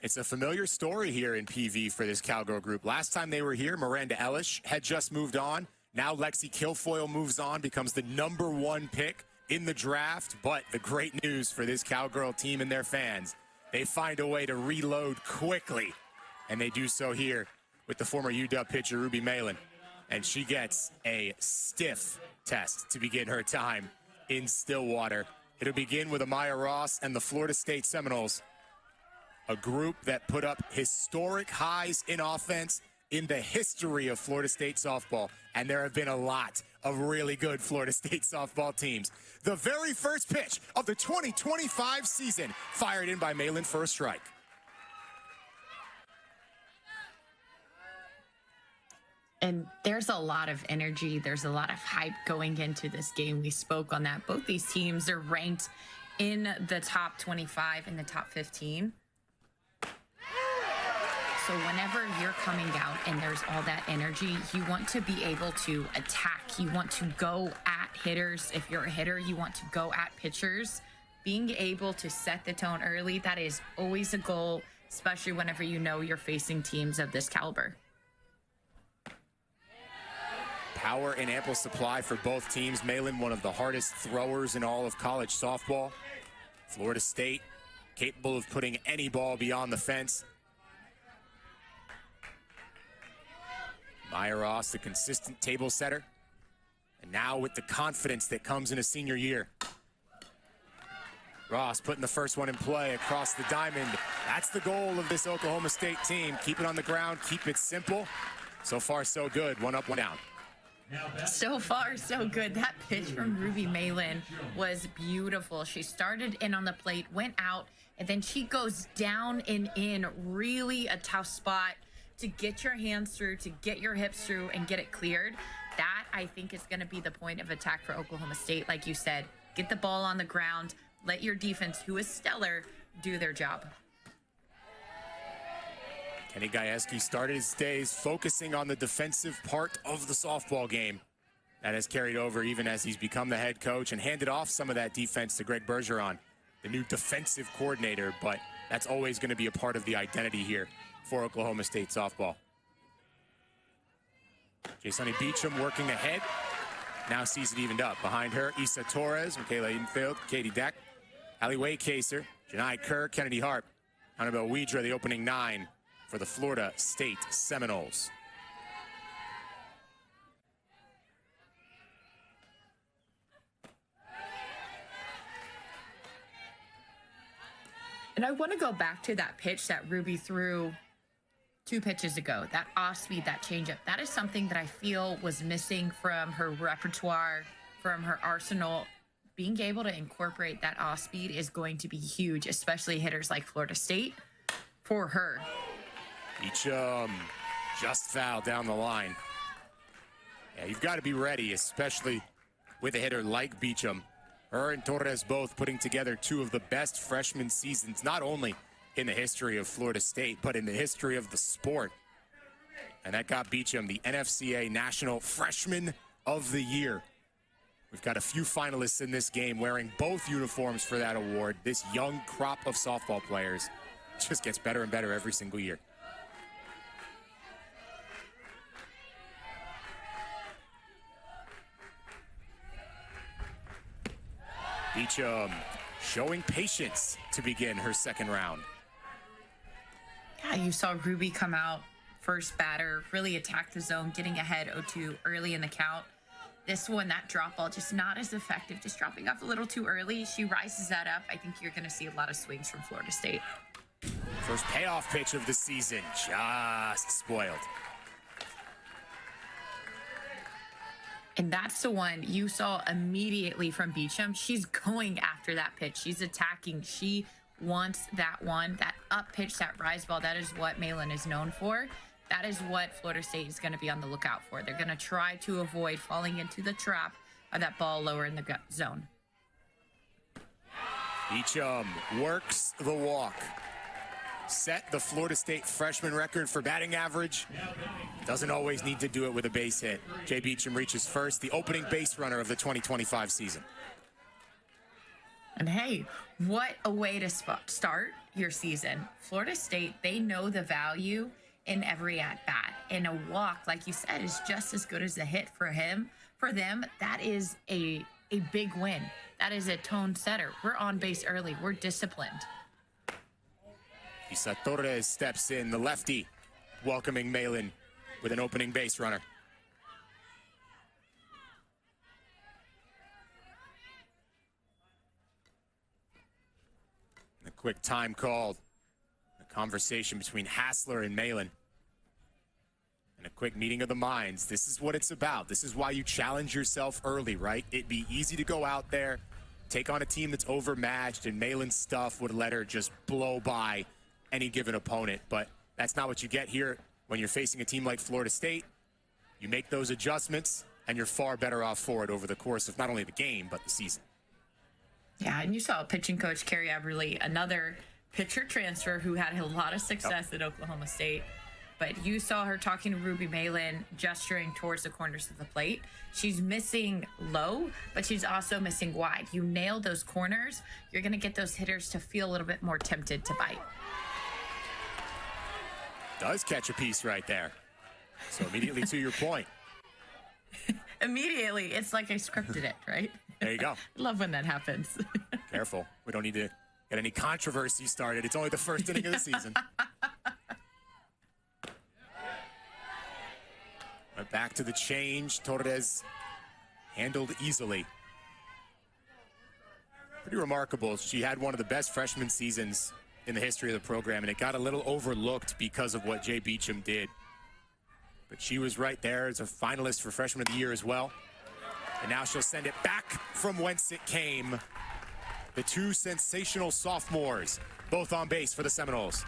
It's a familiar story here in PV for this Cowgirl group. Last time they were here, Miranda Ellish had just moved on. Now Lexi Kilfoyle moves on, becomes the #1 pick in the draft. But the great news for this Cowgirl team and their fans, they find a way to reload quickly. And they do so here with the former UW pitcher, Ruby Malin. And she gets a stiff test to begin her time in Stillwater. It'll begin with Amaya Ross and the Florida State Seminoles, a group that put up historic highs in offense in the history of Florida State softball. And there have been a lot of really good Florida State softball teams. The very first pitch of the 2025 season fired in by Malin for a strike. And there's a lot of energy. There's a lot of hype going into this game. We spoke on that. Both these teams are ranked in the top 25 and the top 15. So whenever you're coming out and there's all that energy, you want to be able to attack. You want to go at hitters. If you're a hitter, you want to go at pitchers. Being able to set the tone early, that is always a goal, especially whenever you know you're facing teams of this caliber. Power in ample supply for both teams. Malin, one of the hardest throwers in all of college softball. Florida State, capable of putting any ball beyond the fence. Maya Ross, the consistent table setter. And now with the confidence that comes in a senior year. Ross putting the first one in play across the diamond. That's the goal of this Oklahoma State team. Keep it on the ground, keep it simple. So far, so good. One up, one down. So far, so good. That pitch from Ruby Malin was beautiful. She started in on the plate, went out, and then she goes down and in. Really a tough spot to get your hands through, to get your hips through, and get it cleared. That, I think, is going to be the point of attack for Oklahoma State. Like you said, get the ball on the ground. Let your defense, who is stellar, do their job. Kenny Gajewski started his days focusing on the defensive part of the softball game. That has carried over even as he's become the head coach and handed off some of that defense to Greg Bergeron, the new defensive coordinator. But that's always going to be a part of the identity here for Oklahoma State softball. Sunny Beecham working ahead. Now sees it evened up. Behind her, Issa Torres, Michaela Edenfield, Katie Deck, Allie Waycaser, Janai Kerr, Kennedy Harp, Annabelle Wedra, the opening 9 for the Florida State Seminoles. And I want to go back to that pitch that Ruby threw 2 pitches ago, that off-speed, that changeup. That is something that I feel was missing from her repertoire, from her arsenal. Being able to incorporate that off-speed is going to be huge, especially hitters like Florida State, for her. Beecham just fouled down the line. Yeah, you've got to be ready, especially with a hitter like Beecham. Her and Torres both putting together 2 of the best freshman seasons, not only in the history of Florida State, but in the history of the sport. And that got Beecham the NFCA National Freshman of the Year. We've got a few finalists in this game wearing both uniforms for that award. This young crop of softball players just gets better and better every single year. Beecham showing patience to begin her second round. Yeah, you saw Ruby come out, first batter, really attack the zone, getting ahead 0-2 early in the count. This one, that drop ball, just not as effective, just dropping off a little too early. She rises that up. I think you're going to see a lot of swings from Florida State. First payoff pitch of the season, just spoiled. And that's the one you saw immediately from Beecham. She's going after that pitch. She's attacking. She wants that one, that up pitch, that rise ball. That is what Malin is known for. That is what Florida State is going to be on the lookout for. They're going to try to avoid falling into the trap of that ball lower in the zone. Beecham works the walk. Set the Florida State freshman record for batting average. Doesn't always need to do it with a base hit. Jay Beecham reaches first, the opening base runner of the 2025 season. And hey, what a way to start your season. Florida State, they know the value in every at bat. And a walk, like you said, is just as good as a hit for him. For them, that is a big win. That is a tone setter. We're on base early. We're disciplined. Isa Torres steps in, the lefty, welcoming Malin with an opening base runner. A quick time called. A conversation between Hassler and Malin. And a quick meeting of the minds. This is what it's about. This is why you challenge yourself early, right? It'd be easy to go out there, take on a team that's overmatched, and Malin's stuff would let her just blow by any given opponent. But that's not what you get here when you're facing a team like Florida State. You make those adjustments, and you're far better off for it over the course of not only the game, but the season. Yeah, and you saw pitching coach Carrie Everly, another pitcher transfer who had a lot of success at Oklahoma State. But you saw her talking to Ruby Malin, gesturing towards the corners of the plate. She's missing low, but she's also missing wide. You nail those corners, you're going to get those hitters to feel a little bit more tempted to bite. Does catch a piece right there. So immediately to your point. Immediately, it's like I scripted it, right? There you go. Love when that happens. Careful. We don't need to get any controversy started. It's only the first inning of the season. But back to the change. Torres handled easily. Pretty remarkable. She had one of the best freshman seasons in the history of the program, and it got a little overlooked because of what Jay Beecham did. But she was right there as a finalist for Freshman of the Year as well. And now she'll send it back from whence it came. The two sensational sophomores, both on base for the Seminoles.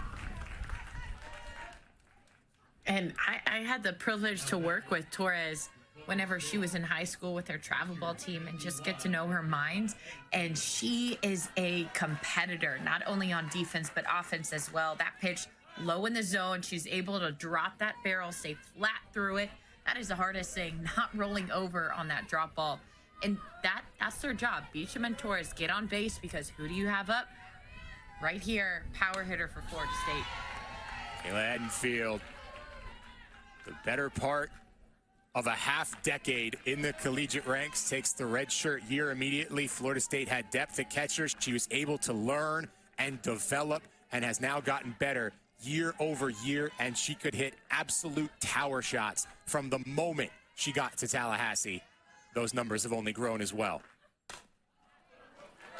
And I had the privilege to work with Torres whenever she was in high school with her travel ball team and just get to know her mind. And she is a competitor, not only on defense, but offense as well. That pitch low in the zone, she's able to drop that barrel, stay flat through it. That is the hardest thing, not rolling over on that drop ball. And that's their job. Beecham and Torres get on base because who do you have up? Right here, power hitter for Florida State. Kayla Edenfield, the better part of a half decade in the collegiate ranks, takes the redshirt year immediately. Florida State had depth at catcher. She was able to learn and develop and has now gotten better year over year, and she could hit absolute tower shots from the moment she got to Tallahassee. Those numbers have only grown as well.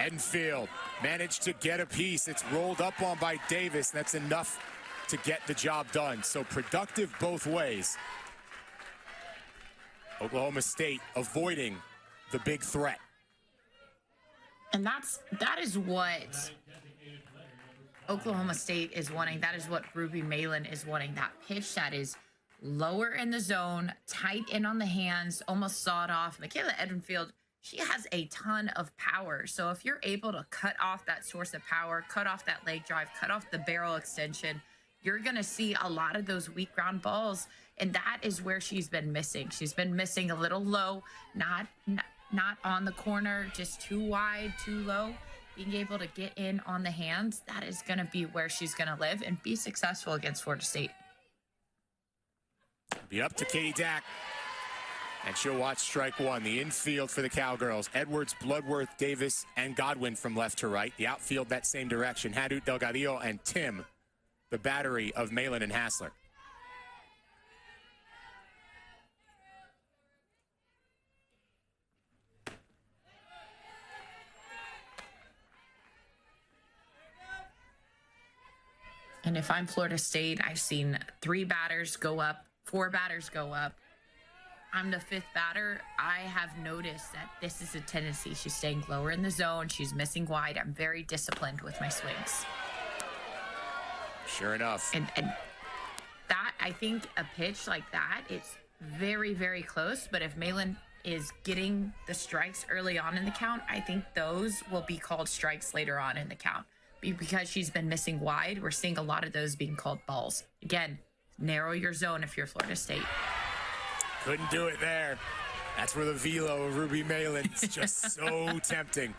Edenfield managed to get a piece. It's rolled up on by Davis. That's enough to get the job done. So productive both ways. Oklahoma State avoiding the big threat. And that is what Oklahoma State is wanting. That is what Ruby Malin is wanting. That pitch that is lower in the zone, tight in on the hands, almost sawed off. Michaela Edenfield, she has a ton of power. So if you're able to cut off that source of power, cut off that leg drive, cut off the barrel extension, you're going to see a lot of those weak ground balls. And that is where she's been missing. She's been missing a little low, not on the corner, just too wide, too low. Being able to get in on the hands, that is going to be where she's going to live and be successful against Florida State. Be up to Katie Dack. And she'll watch strike one. The infield for the Cowgirls. Edwards, Bloodworth, Davis, and Godwin from left to right. The outfield that same direction. Hadut, Delgadillo, and Tim, the battery of Malin and Hassler. And if I'm Florida State, I've seen 3 batters go up, 4 batters go up. I'm the 5th batter. I have noticed that this is a tendency. She's staying lower in the zone. She's missing wide. I'm very disciplined with my swings. Sure enough. And that, I think a pitch like that, it's very, very close. But if Malin is getting the strikes early on in the count, I think those will be called strikes later on in the count. Because she's been missing wide, we're seeing a lot of those being called balls. Again, narrow your zone if you're Florida State. Couldn't do it there. That's where the velo of Ruby Malin is just so tempting.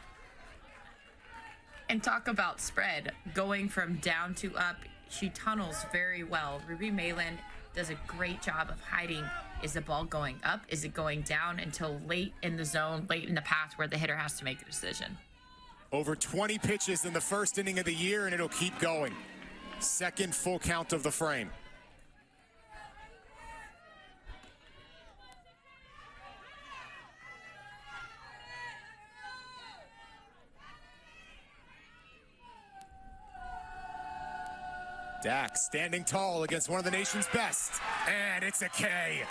And talk about spread. Going from down to up, she tunnels very well. Ruby Malin does a great job of hiding. Is the ball going up? Is it going down? Until late in the zone, late in the path where the hitter has to make a decision. Over 20 pitches in the first inning of the year, and it'll keep going. Second full count of the frame. Dax standing tall against one of the nation's best, and it's a K.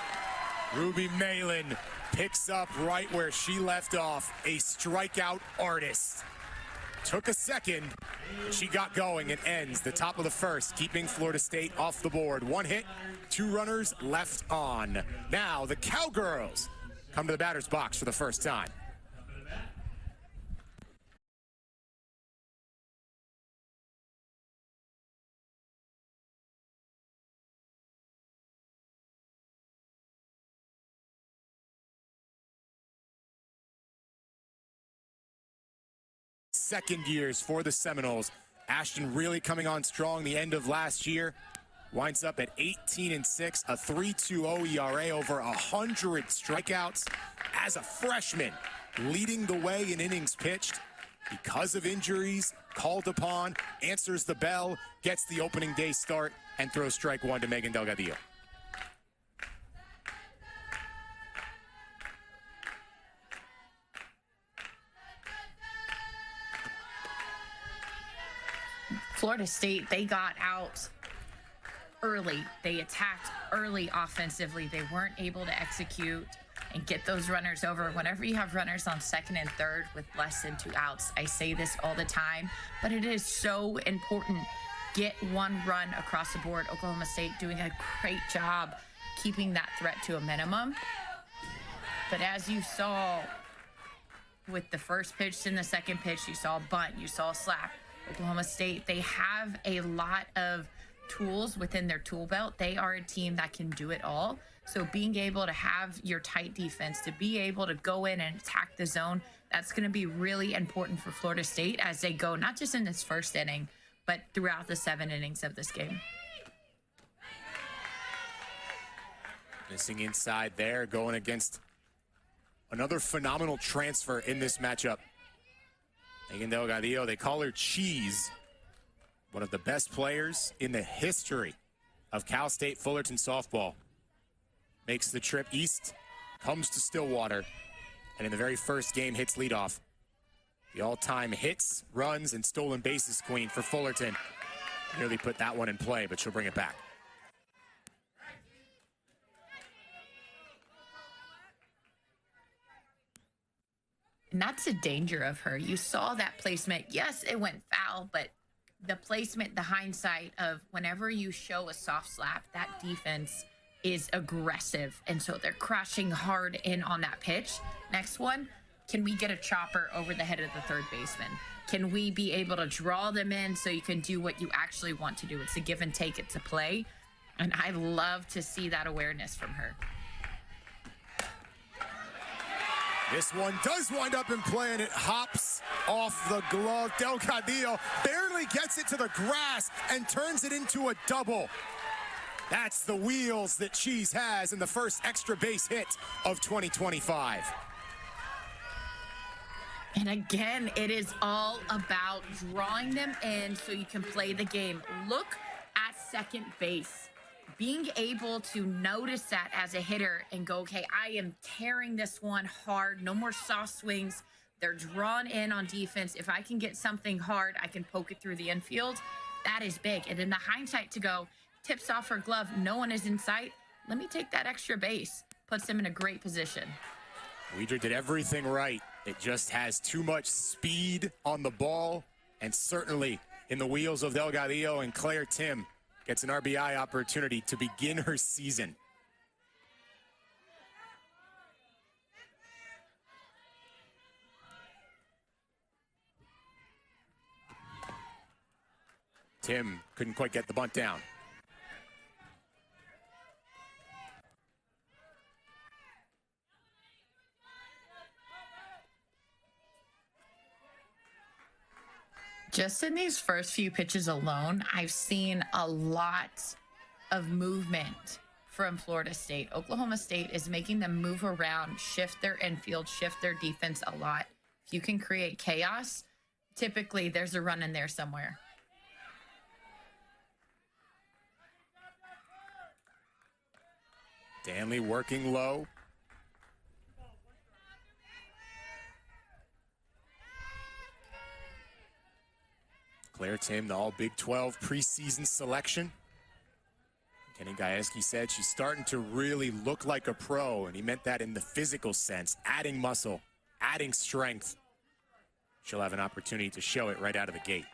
Ruby Malin picks up right where she left off, a strikeout artist. Took a second, but she got going and ends the top of the first, keeping Florida State off the board. One hit, 2 runners left on. Now the Cowgirls come to the batter's box for the first time. Second years for the Seminoles. Ashton really coming on strong the end of last year. Winds up at 18-6, a 3.20 ERA, over 100 strikeouts as a freshman, leading the way in innings pitched. Because of injuries, called upon, answers the bell, gets the opening day start, and throws strike one to Megan Delgadillo. Florida State, they got out early. They attacked early offensively. They weren't able to execute and get those runners over. Whenever you have runners on second and third with less than 2 outs, I say this all the time, but it is so important. Get 1 run across the board. Oklahoma State doing a great job keeping that threat to a minimum. But as you saw with the first pitch and the second pitch, you saw a bunt, you saw a slap. Oklahoma State, they have a lot of tools within their tool belt. They are a team that can do it all. So being able to have your tight defense, to be able to go in and attack the zone, that's going to be really important for Florida State as they go, not just in this first inning, but throughout the 7 innings of this game. Missing inside there, going against another phenomenal transfer in this matchup. Megan Delgadillo, they call her Cheese. One of the best players in the history of Cal State Fullerton softball. Makes the trip east, comes to Stillwater, and in the very first game hits leadoff. The all-time hits, runs, and stolen bases queen for Fullerton. Nearly put that one in play, but she'll bring it back. And that's the danger of her. You saw that placement. Yes, it went foul, but the placement, the hindsight of whenever you show a soft slap, that defense is aggressive. And so they're crashing hard in on that pitch. Next one, can we get a chopper over the head of the third baseman? Can we be able to draw them in so you can do what you actually want to do? It's a give and take, it's a play. And I love to see that awareness from her. This one does wind up in play, and it hops off the glove. Delgadillo barely gets it to the grass and turns it into a double. That's the wheels that Cheese has in the first extra base hit of 2025. And again, it is all about drawing them in so you can play the game. Look at second base. Being able to notice that as a hitter and go, okay, I am tearing this one hard. No more soft swings. They're drawn in on defense. If I can get something hard, I can poke it through the infield. That is big. And then the hindsight to go, tips off her glove. No one is in sight. Let me take that extra base. Puts them in a great position. Weidra did everything right. It just has too much speed on the ball, and certainly in the wheels of Delgadillo, and Claire Tim gets an RBI opportunity to begin her season. Tim couldn't quite get the bunt down. Just in these first few pitches alone, I've seen a lot of movement from Florida State. Oklahoma State is making them move around, shift their infield, shift their defense a lot. If you can create chaos, typically there's a run in there somewhere. Danley working low. Claire Tim, the all Big 12 preseason selection. Kenny Gajewski said she's starting to really look like a pro, and he meant that in the physical sense, adding muscle, adding strength. She'll have an opportunity to show it right out of the gate.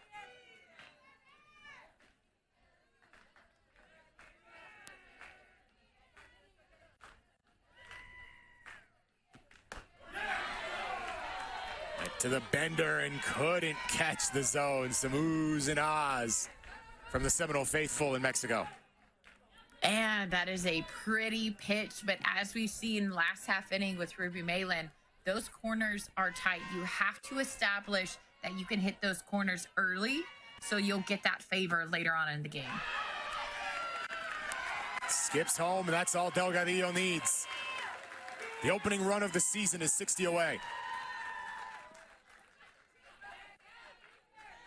To the bender and couldn't catch the zone. Some oohs and ahs from the Seminole faithful in Mexico. And that is a pretty pitch, but as we've seen last half inning with Ruby Malin, those corners are tight. You have to establish that you can hit those corners early so you'll get that favor later on in the game. Skips home, and that's all Delgadillo needs. The opening run of the season is 60 away.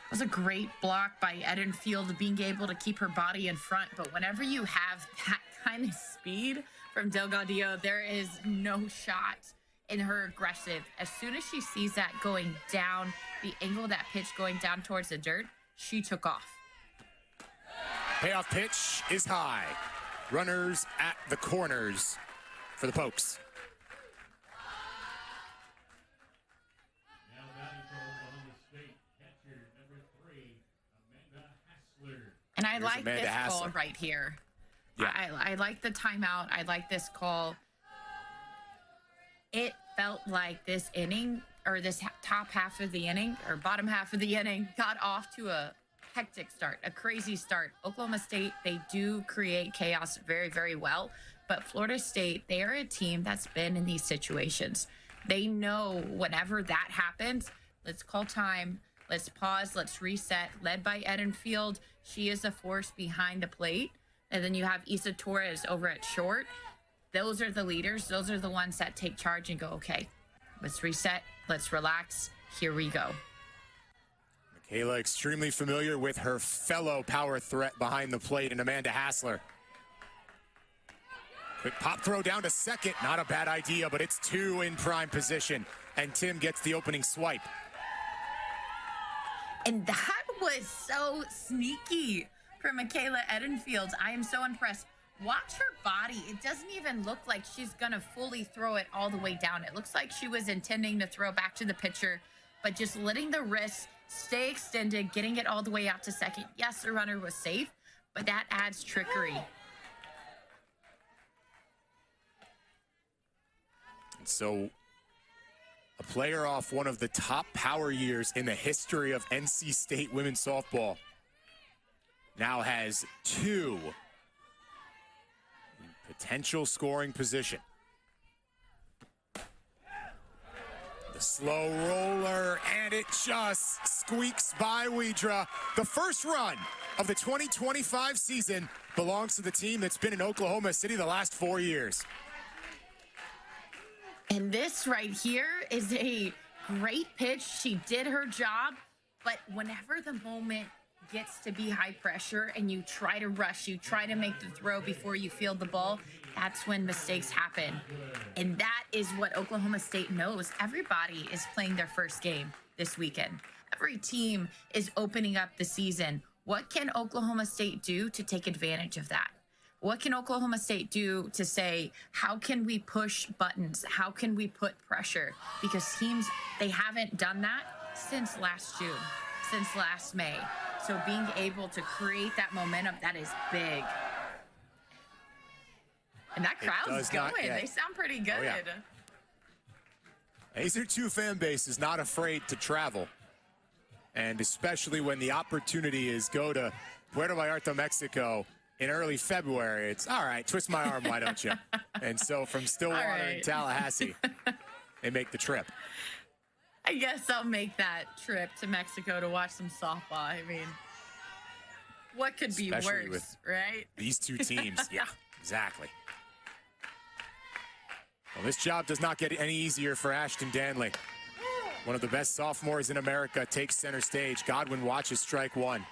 It was a great block by Edenfield, being able to keep her body in front. But whenever you have that kind of speed from Delgadillo, there is no shot in her aggressive. As soon as she sees that going down, the angle of that pitch going down towards the dirt, she took off. Payoff pitch is high. Runners at the corners for the Pokes. And I like this call right here. Yeah. I like the timeout. I like this call. It felt like this inning, or this top half of the inning, or bottom half of the inning, got off to a hectic start, a crazy start. Oklahoma State, they do create chaos very, very well. But Florida State, they are a team that's been in these situations. They know whenever that happens, let's call time. Let's pause. Let's reset. Led by Edenfield. She is a force behind the plate. And then you have Isa Torres over at short. Those are the leaders. Those are the ones that take charge and go, okay, let's reset. Let's relax. Here we go. Michaela extremely familiar with her fellow power threat behind the plate and Amanda Hassler. Quick pop throw down to second. Not a bad idea, but it's two in prime position. And Tim gets the opening swipe. And that was so sneaky for Michaela Edenfield. I am so impressed. Watch her body. It doesn't even look like she's going to fully throw it all the way down. It looks like she was intending to throw back to the pitcher, but just letting the wrist stay extended, getting it all the way out to second. Yes, the runner was safe, but that adds trickery. And so a player off one of the top power years in the history of NC State women's softball now has two in potential scoring position. The slow roller, and it just squeaks by Widra. The first run of the 2025 season belongs to the team that's been in Oklahoma City the last 4 years. And this right here is a great pitch. She did her job, but whenever the moment gets to be high pressure and you try to rush, you try to make the throw before you field the ball, that's when mistakes happen. And that is what Oklahoma State knows. Everybody is playing their first game this weekend. Every team is opening up the season. What can Oklahoma State do to take advantage of that? What can Oklahoma State do to say, how can we push buttons? How can we put pressure? Because teams, they haven't done that since last June, since last May. So being able to create that momentum, that is big. And that crowd's going. They sound pretty good. Oh, yeah. Acer 2 fan base is not afraid to travel. And especially when the opportunity is go to Puerto Vallarta, Mexico, in early February, it's all right, twist my arm, why don't you? And so from Stillwater and Tallahassee, they make the trip. I guess I'll make that trip to Mexico to watch some softball. I mean, what could be Especially worse, with right? these two teams. Yeah, exactly. Well, this job does not get any easier for Ashton Danley. One of the best sophomores in America takes center stage. Godwin watches strike one.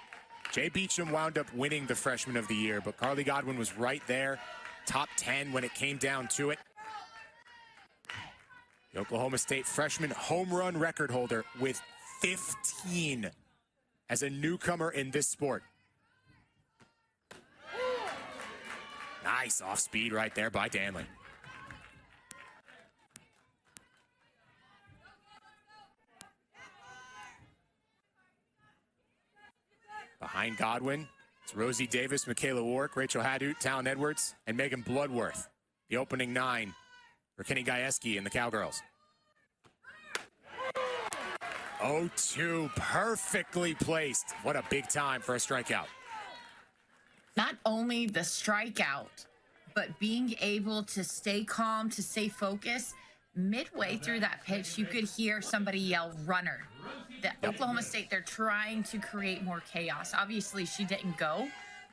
Jay Beecham wound up winning the Freshman of the Year, but Carly Godwin was right there, top 10 when it came down to it. The Oklahoma State freshman home run record holder with 15 as a newcomer in this sport. Nice off speed right there by Danley. Behind Godwin, it's Rosie Davis, Michaela Wark, Rachel Hadoot, Talon Edwards, and Megan Bloodworth. The opening 9 for Kenny Gajewski and the Cowgirls. 0-2, perfectly placed. What a big time for a strikeout. Not only the strikeout, but being able to stay calm, to stay focused. Midway through that pitch, you could hear somebody yell, runner. The Oklahoma State, they're trying to create more chaos. Obviously, she didn't go,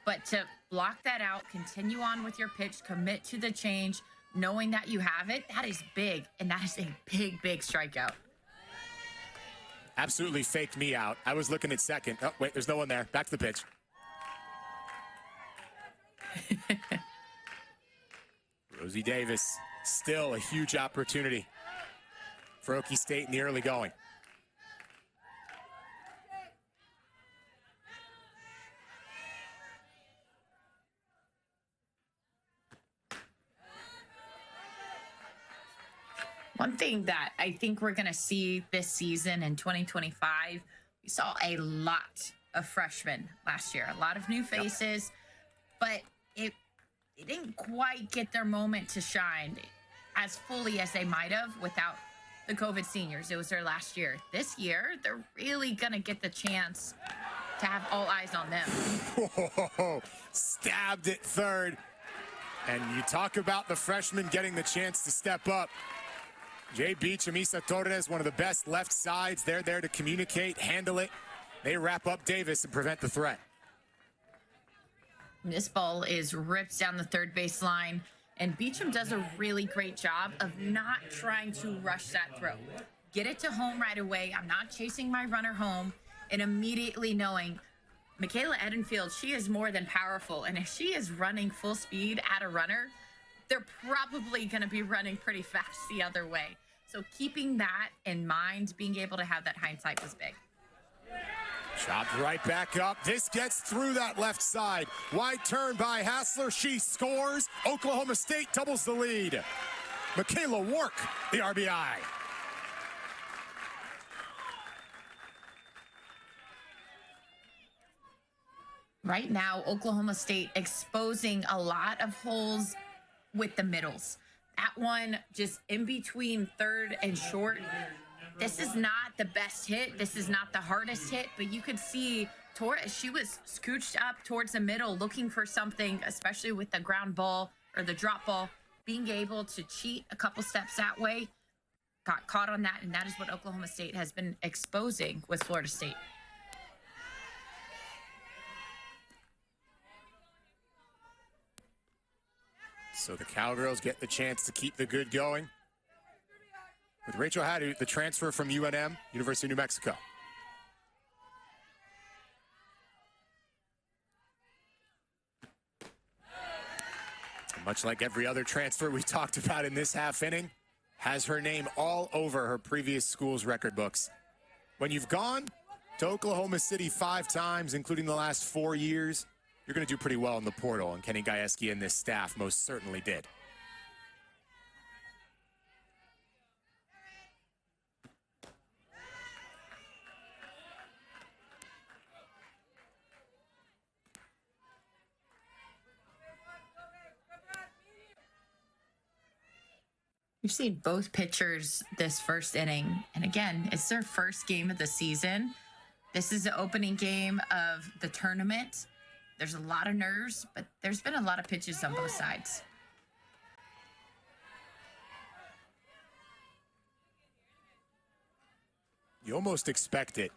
but to block that out, continue on with your pitch, commit to the change, knowing that you have it, that is big, and that is a big, big strikeout. Absolutely faked me out. I was looking at second. Oh, wait, there's no one there. Back to the pitch. Rosie Davis, still a huge opportunity for Okie State in the early going. One thing that I think we're going to see this season in 2025, we saw a lot of freshmen last year, a lot of new faces, but it didn't quite get their moment to shine as fully as they might have without the COVID seniors. It was their last year. This year, they're really going to get the chance to have all eyes on them. Whoa, stabbed at third. And you talk about the freshmen getting the chance to step up. Jay Beecham, Isa Torres, one of the best left sides. They're there to communicate, handle it. They wrap up Davis and prevent the threat. This ball is ripped down the third base line, and Beecham does a really great job of not trying to rush that throw. Get it to home right away. I'm not chasing my runner home, and immediately knowing Michaela Edenfield, she is more than powerful, and if she is running full speed at a runner, they're probably going to be running pretty fast the other way. So keeping that in mind, being able to have that hindsight was big. Chopped right back up. This gets through that left side. Wide turn by Hassler. She scores. Oklahoma State doubles the lead. Michaela Wark, the RBI. Right now, Oklahoma State exposing a lot of holes with the middles. That one just in between third and short. This is not the best hit. This is not the hardest hit, but you could see Torres, she was scooched up towards the middle looking for something, especially with the ground ball or the drop ball, being able to cheat a couple steps that way, got caught on that, and that is what Oklahoma State has been exposing with Florida State. So the Cowgirls get the chance to keep the good going with Rachel Hadoot, the transfer from UNM, University of New Mexico. Much like every other transfer we talked about in this half inning, has her name all over her previous school's record books. When you've gone to Oklahoma City 5 times, including the last 4 years, you're going to do pretty well in the portal, and Kenny Gajewski and this staff most certainly did. We've seen both pitchers this first inning, and again, it's their first game of the season. This is the opening game of the tournament. There's a lot of nerves, but there's been a lot of pitches on both sides. You almost expect it.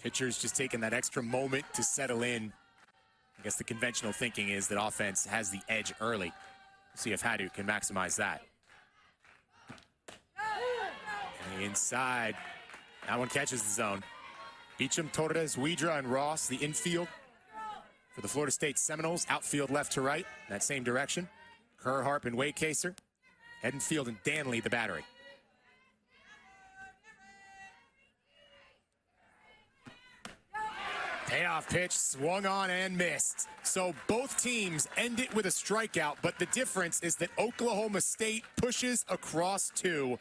Pitchers just taking that extra moment to settle in. I guess the conventional thinking is that offense has the edge early. See if Hadou can maximize that. And the inside. That one catches the zone. Beecham, Torres, Widra, and Ross, the infield for the Florida State Seminoles. Outfield left to right, that same direction. Kerr, Harp, and Waycaser. Edenfield and Danley, the battery. Payoff pitch, swung on and missed. So both teams end it with a strikeout, but the difference is that Oklahoma State pushes across two.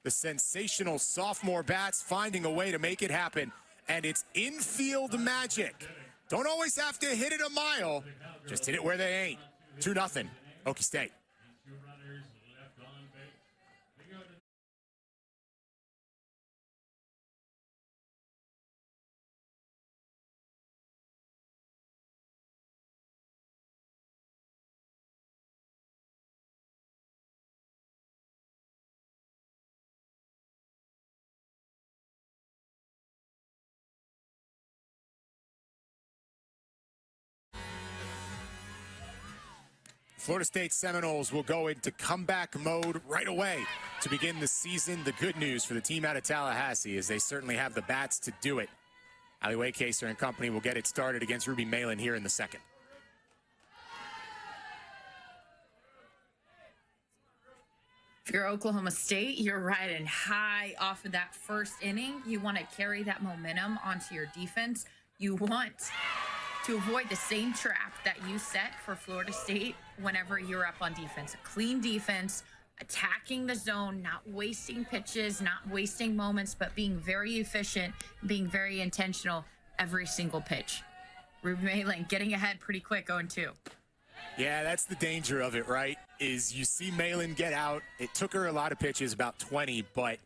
The sensational sophomore bats finding a way to make it happen. And it's infield magic. Don't always have to hit it a mile. Just hit it where they ain't. 2-0, Okie State. Florida State Seminoles will go into comeback mode right away to begin the season. The good news for the team out of Tallahassee is they certainly have the bats to do it. Ali Waycaser and company will get it started against Ruby Malin here in the second. If you're Oklahoma State, you're riding high off of that first inning. You want to carry that momentum onto your defense. You want to avoid the same trap that you set for Florida State whenever you're up on defense. A clean defense, attacking the zone, not wasting pitches, not wasting moments, but being very efficient, being very intentional every single pitch. Ruby Malin getting ahead pretty quick, 0-2. Yeah, that's the danger of it, right? Is you see Malin get out. It took her a lot of pitches, about 20, but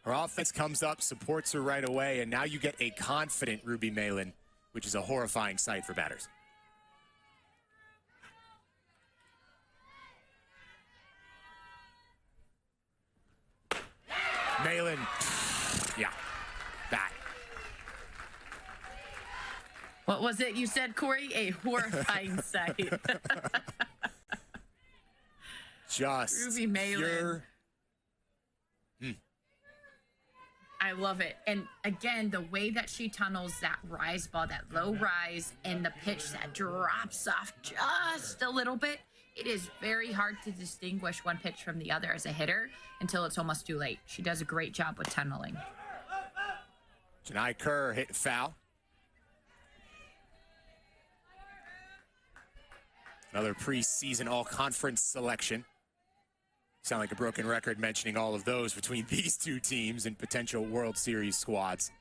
her offense comes up, supports her right away, and now you get a confident Ruby Malin, which is a horrifying sight for batters. Malin, yeah, that. What was it you said, Corey? A horrifying sight. Just Ruby Malin. I love it. And again, the way that she tunnels that rise ball, that low rise, and the pitch that drops off just a little bit, it is very hard to distinguish one pitch from the other as a hitter until it's almost too late. She does a great job with tunneling. Janai Kerr hit foul. Another preseason all-conference selection. Sound like a broken record mentioning all of those between these two teams and potential World Series squads.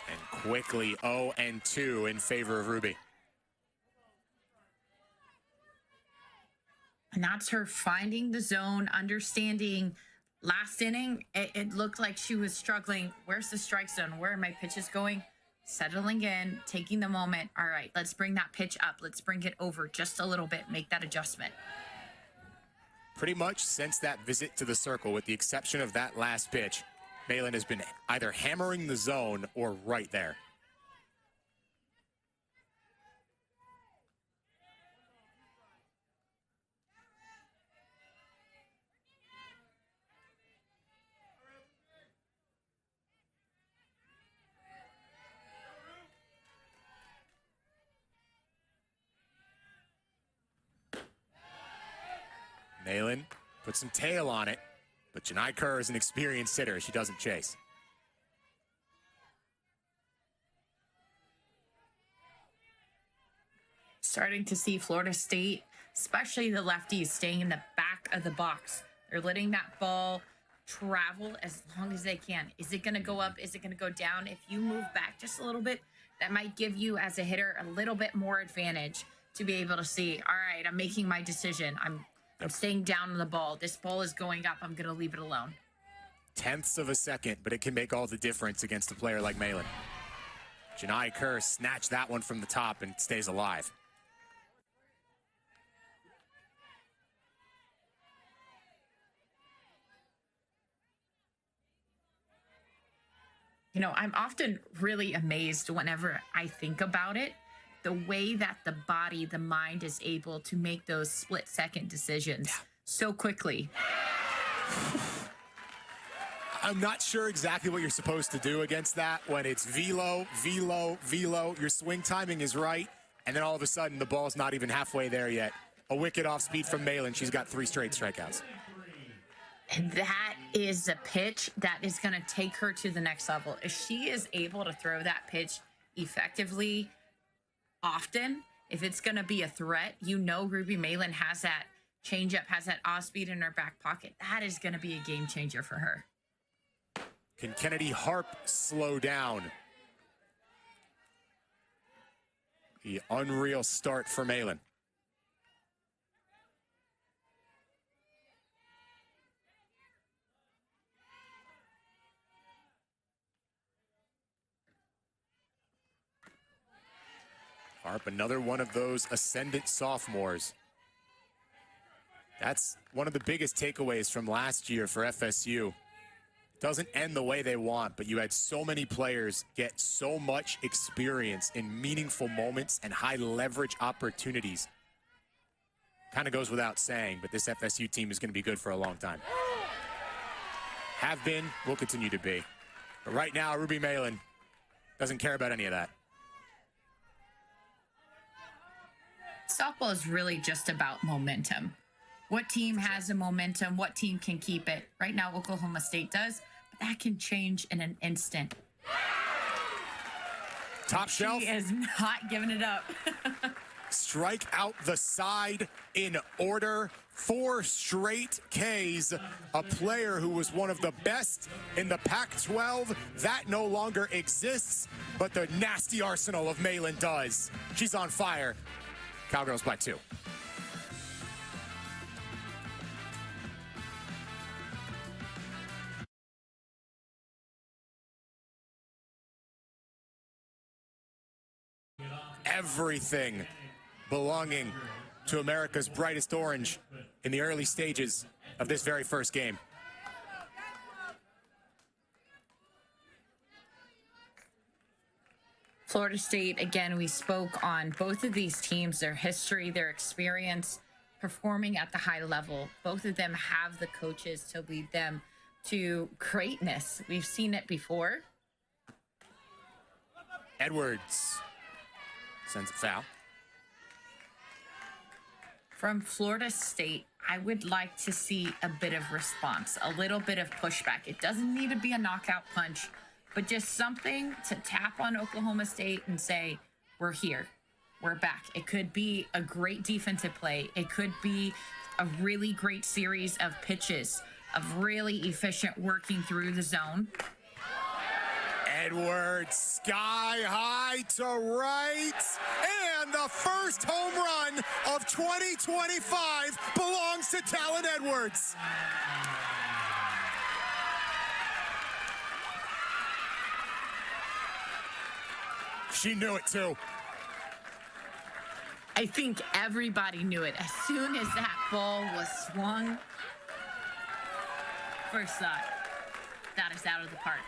And quickly 0-2 in favor of Ruby. And that's her finding the zone, understanding. Last inning, it looked like she was struggling. Where's the strike zone? Where are my pitches going? Settling in, taking the moment. All right, let's bring that pitch up. Let's bring it over just a little bit. Make that adjustment. Pretty much since that visit to the circle, with the exception of that last pitch, Malin has been either hammering the zone or right there. Malin put some tail on it, but Janai Kerr is an experienced hitter. She doesn't chase. Starting to see Florida State, especially the lefties, staying in the back of the box. They're letting that ball travel as long as they can. Is it going to go up? Is it going to go down? If you move back just a little bit, that might give you as a hitter a little bit more advantage to be able to see, all right, I'm making my decision. I'm staying down on the ball. This ball is going up. I'm going to leave it alone. Tenths of a second, but it can make all the difference against a player like Malin. Janai Kerr snatched that one from the top and stays alive. You know, I'm often really amazed whenever I think about it, the way that the body, the mind is able to make those split-second decisions so quickly. I'm not sure exactly what you're supposed to do against that when it's velo, velo, velo. Your swing timing is right, and then all of a sudden the ball's not even halfway there yet. A wicket off speed from Malin. She's got 3 straight strikeouts. And that is a pitch that is going to take her to the next level. If she is able to throw that pitch effectively often, if it's going to be a threat, you know Ruby Malin has that changeup, has that off speed in her back pocket. That is going to be a game changer for her. Can Kennedy Harp slow down? The unreal start for Malin. Harp, another one of those ascendant sophomores. That's one of the biggest takeaways from last year for FSU. Doesn't end the way they want, but you had so many players get so much experience in meaningful moments and high leverage opportunities. Kind of goes without saying, but this FSU team is going to be good for a long time. Have been, will continue to be. But right now, Ruby Malin doesn't care about any of that. Softball is really just about momentum. What team has a momentum? What team can keep it? Right now, Oklahoma State does, but that can change in an instant. Top shelf. She is not giving it up. Strike out the side in order. 4 straight Ks. A player who was one of the best in the Pac-12. That no longer exists, but the nasty arsenal of Malin does. She's on fire. Cowgirls by 2. Everything belonging to America's brightest orange in the early stages of this very first game. Florida State, again, we spoke on both of these teams, their history, their experience performing at the high level. Both of them have the coaches to lead them to greatness. We've seen it before. Edwards sends a foul. From Florida State, I would like to see a bit of response, a little bit of pushback. It doesn't need to be a knockout punch, but just something to tap on Oklahoma State and say, we're here, we're back. It could be a great defensive play. It could be a really great series of pitches, of really efficient working through the zone. Edwards, sky high to right, and the first home run of 2025 belongs to Talon Edwards. She knew it too. I think everybody knew it. As soon as that ball was swung, first thought, that is out of the park.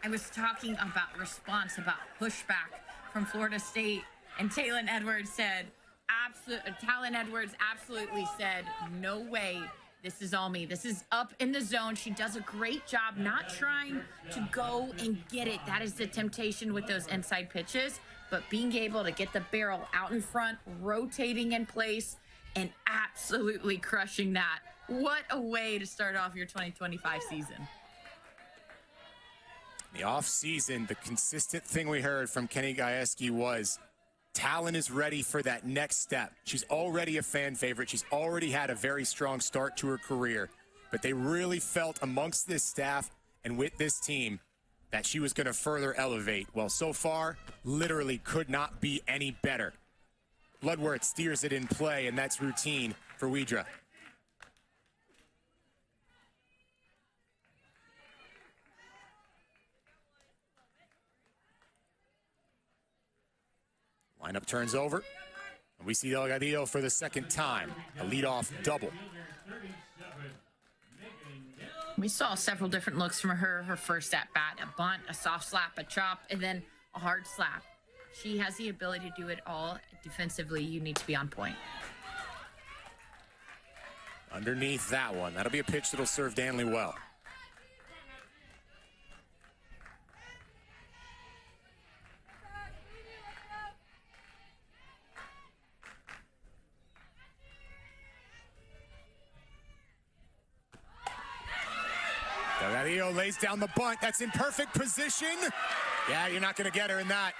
I was talking about response, about pushback from Florida State, and Talon Edwards said, absolutely said, no way, this is all me. This is up in the zone. She does a great job not trying to go and get it. That is the temptation with those inside pitches, but being able to get the barrel out in front, rotating in place, and absolutely crushing that. What a way to start off your 2025 season. The offseason, the consistent thing we heard from Kenny Gajewski was Talon is ready for that next step. She's already a fan favorite. She's already had a very strong start to her career. But they really felt amongst this staff and with this team that she was going to further elevate. Well, so far, literally could not be any better. Bloodworth steers it in play, and that's routine for Widra. Lineup turns over. And we see Delgadillo for the second time. A leadoff double. We saw several different looks from her first at bat, a bunt, a soft slap, a chop, and then a hard slap. She has the ability to do it all. Defensively, you need to be on point. Underneath that one. That'll be a pitch that'll serve Danley well. Delgadillo lays down the bunt. That's in perfect position. Yeah, you're not going to get her in that.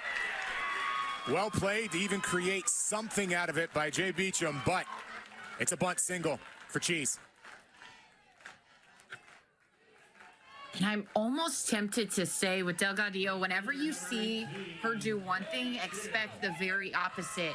Well played to even create something out of it by Jay Beecham, but it's a bunt single for Cheese. And I'm almost tempted to say with Delgadillo, whenever you see her do one thing, expect the very opposite.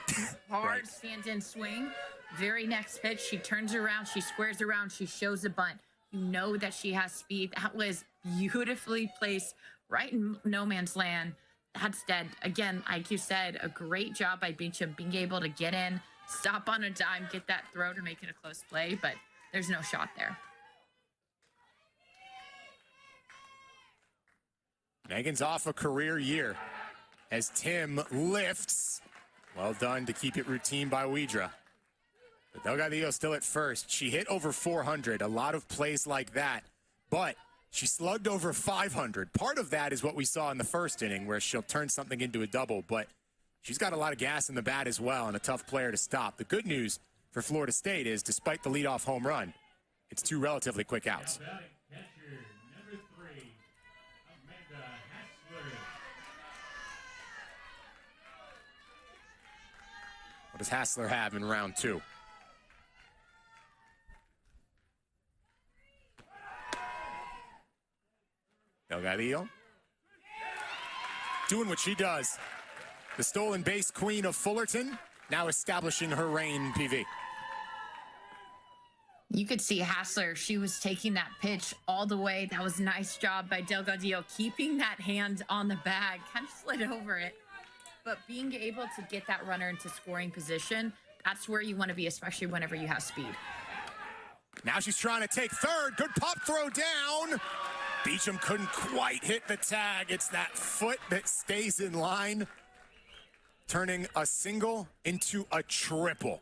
Hard Right. stand-in swing. Very next pitch, she turns around, she squares around, she shows a bunt. You know that she has speed. That was beautifully placed right in no man's land. That's dead. Again, like you said, a great job by Beecham being able to get in, stop on a dime, get that throw to make it a close play, but there's no shot there. Megan's off a career year as Tim lifts. Well done to keep it routine by Widra. But Delgadillo still at first. She hit over 400, a lot of plays like that, but she slugged over 500. Part of that is what we saw in the first inning where she'll turn something into a double, but she's got a lot of gas in the bat as well and a tough player to stop. The good news for Florida State is despite the leadoff home run, it's two relatively quick outs. What does Hassler have in round two? Delgadillo doing what she does. The stolen base queen of Fullerton, now establishing her reign in PV. You could see Hassler, she was taking that pitch all the way. That was a nice job by Delgadillo, keeping that hand on the bag, kind of slid over it. But being able to get that runner into scoring position, that's where you want to be, especially whenever you have speed. Now she's trying to take third. Good pop throw down. Beecham couldn't quite hit the tag. It's that foot that stays in line, turning a single into a triple.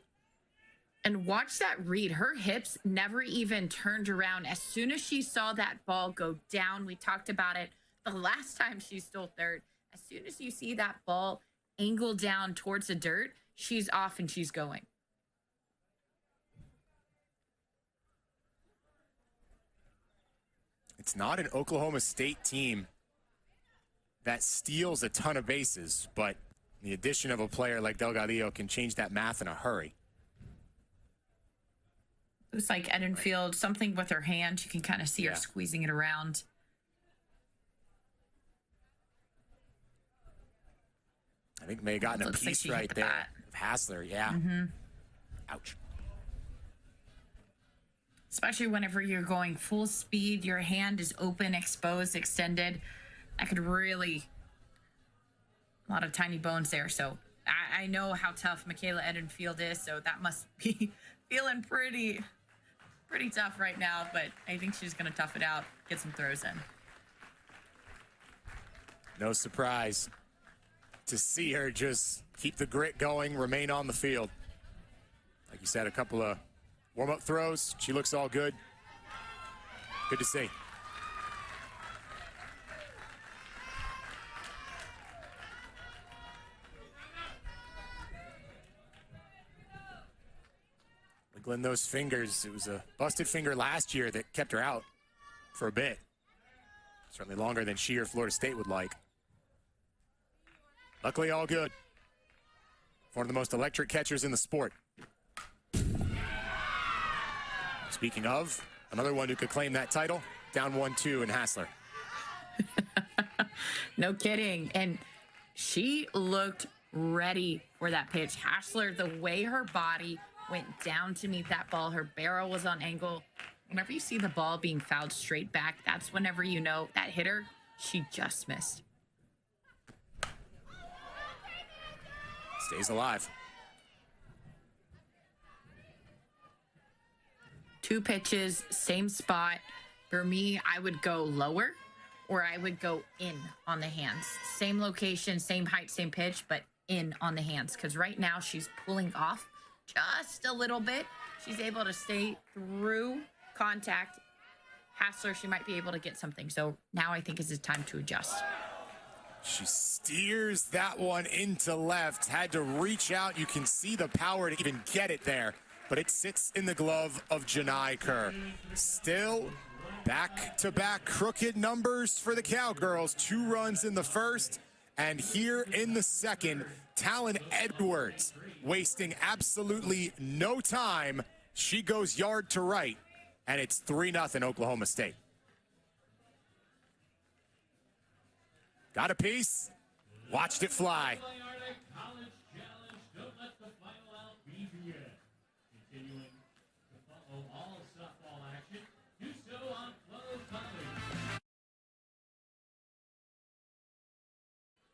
And watch that read. Her hips never even turned around. As soon as she saw that ball go down, we talked about it the last time she stole third. As soon as you see that ball angle down towards the dirt, she's off and she's going. It's not an Oklahoma State team that steals a ton of bases, but the addition of a player like Delgadillo can change that math in a hurry. It was like Edenfield, something with her hand. You can kind of see her squeezing it around. I think may have gotten a piece right there of Hassler. Yeah. Ouch. Especially whenever you're going full speed, your hand is open, exposed, extended. That could really, a lot of tiny bones there. So I know how tough Michaela Edenfield is, so that must be feeling pretty tough right now, but I think she's going to tough it out, get some throws in. No surprise to see her just keep the grit going, remain on the field. Like you said, a couple of warm-up throws. She looks all good. Good to see. Wiggling those fingers. It was a busted finger last year that kept her out for a bit. Certainly longer than she or Florida State would like. Luckily, all good. One of the most electric catchers in the sport. Speaking of, another one who could claim that title, down 1-2 in Hassler. No kidding. And she looked ready for that pitch. Hassler, the way her body went down to meet that ball, her barrel was on angle. Whenever you see the ball being fouled straight back, that's whenever you know that hitter, she just missed. Stays alive. 2 pitches, same spot. For me, I would go lower or I would go in on the hands. Same location, same height, same pitch, but in on the hands. Because right now she's pulling off just a little bit. She's able to stay through contact. Hassler, she might be able to get something. So now I think is the time to adjust. She steers that one into left. Had to reach out. You can see the power to even get it there. But it sits in the glove of Janai Kerr. Still back-to-back crooked numbers for the Cowgirls. 2 runs in the first. And here in the second, Talon Edwards wasting absolutely no time. She goes yard to right. And it's 3-0 Oklahoma State. Got a piece. Watched it fly.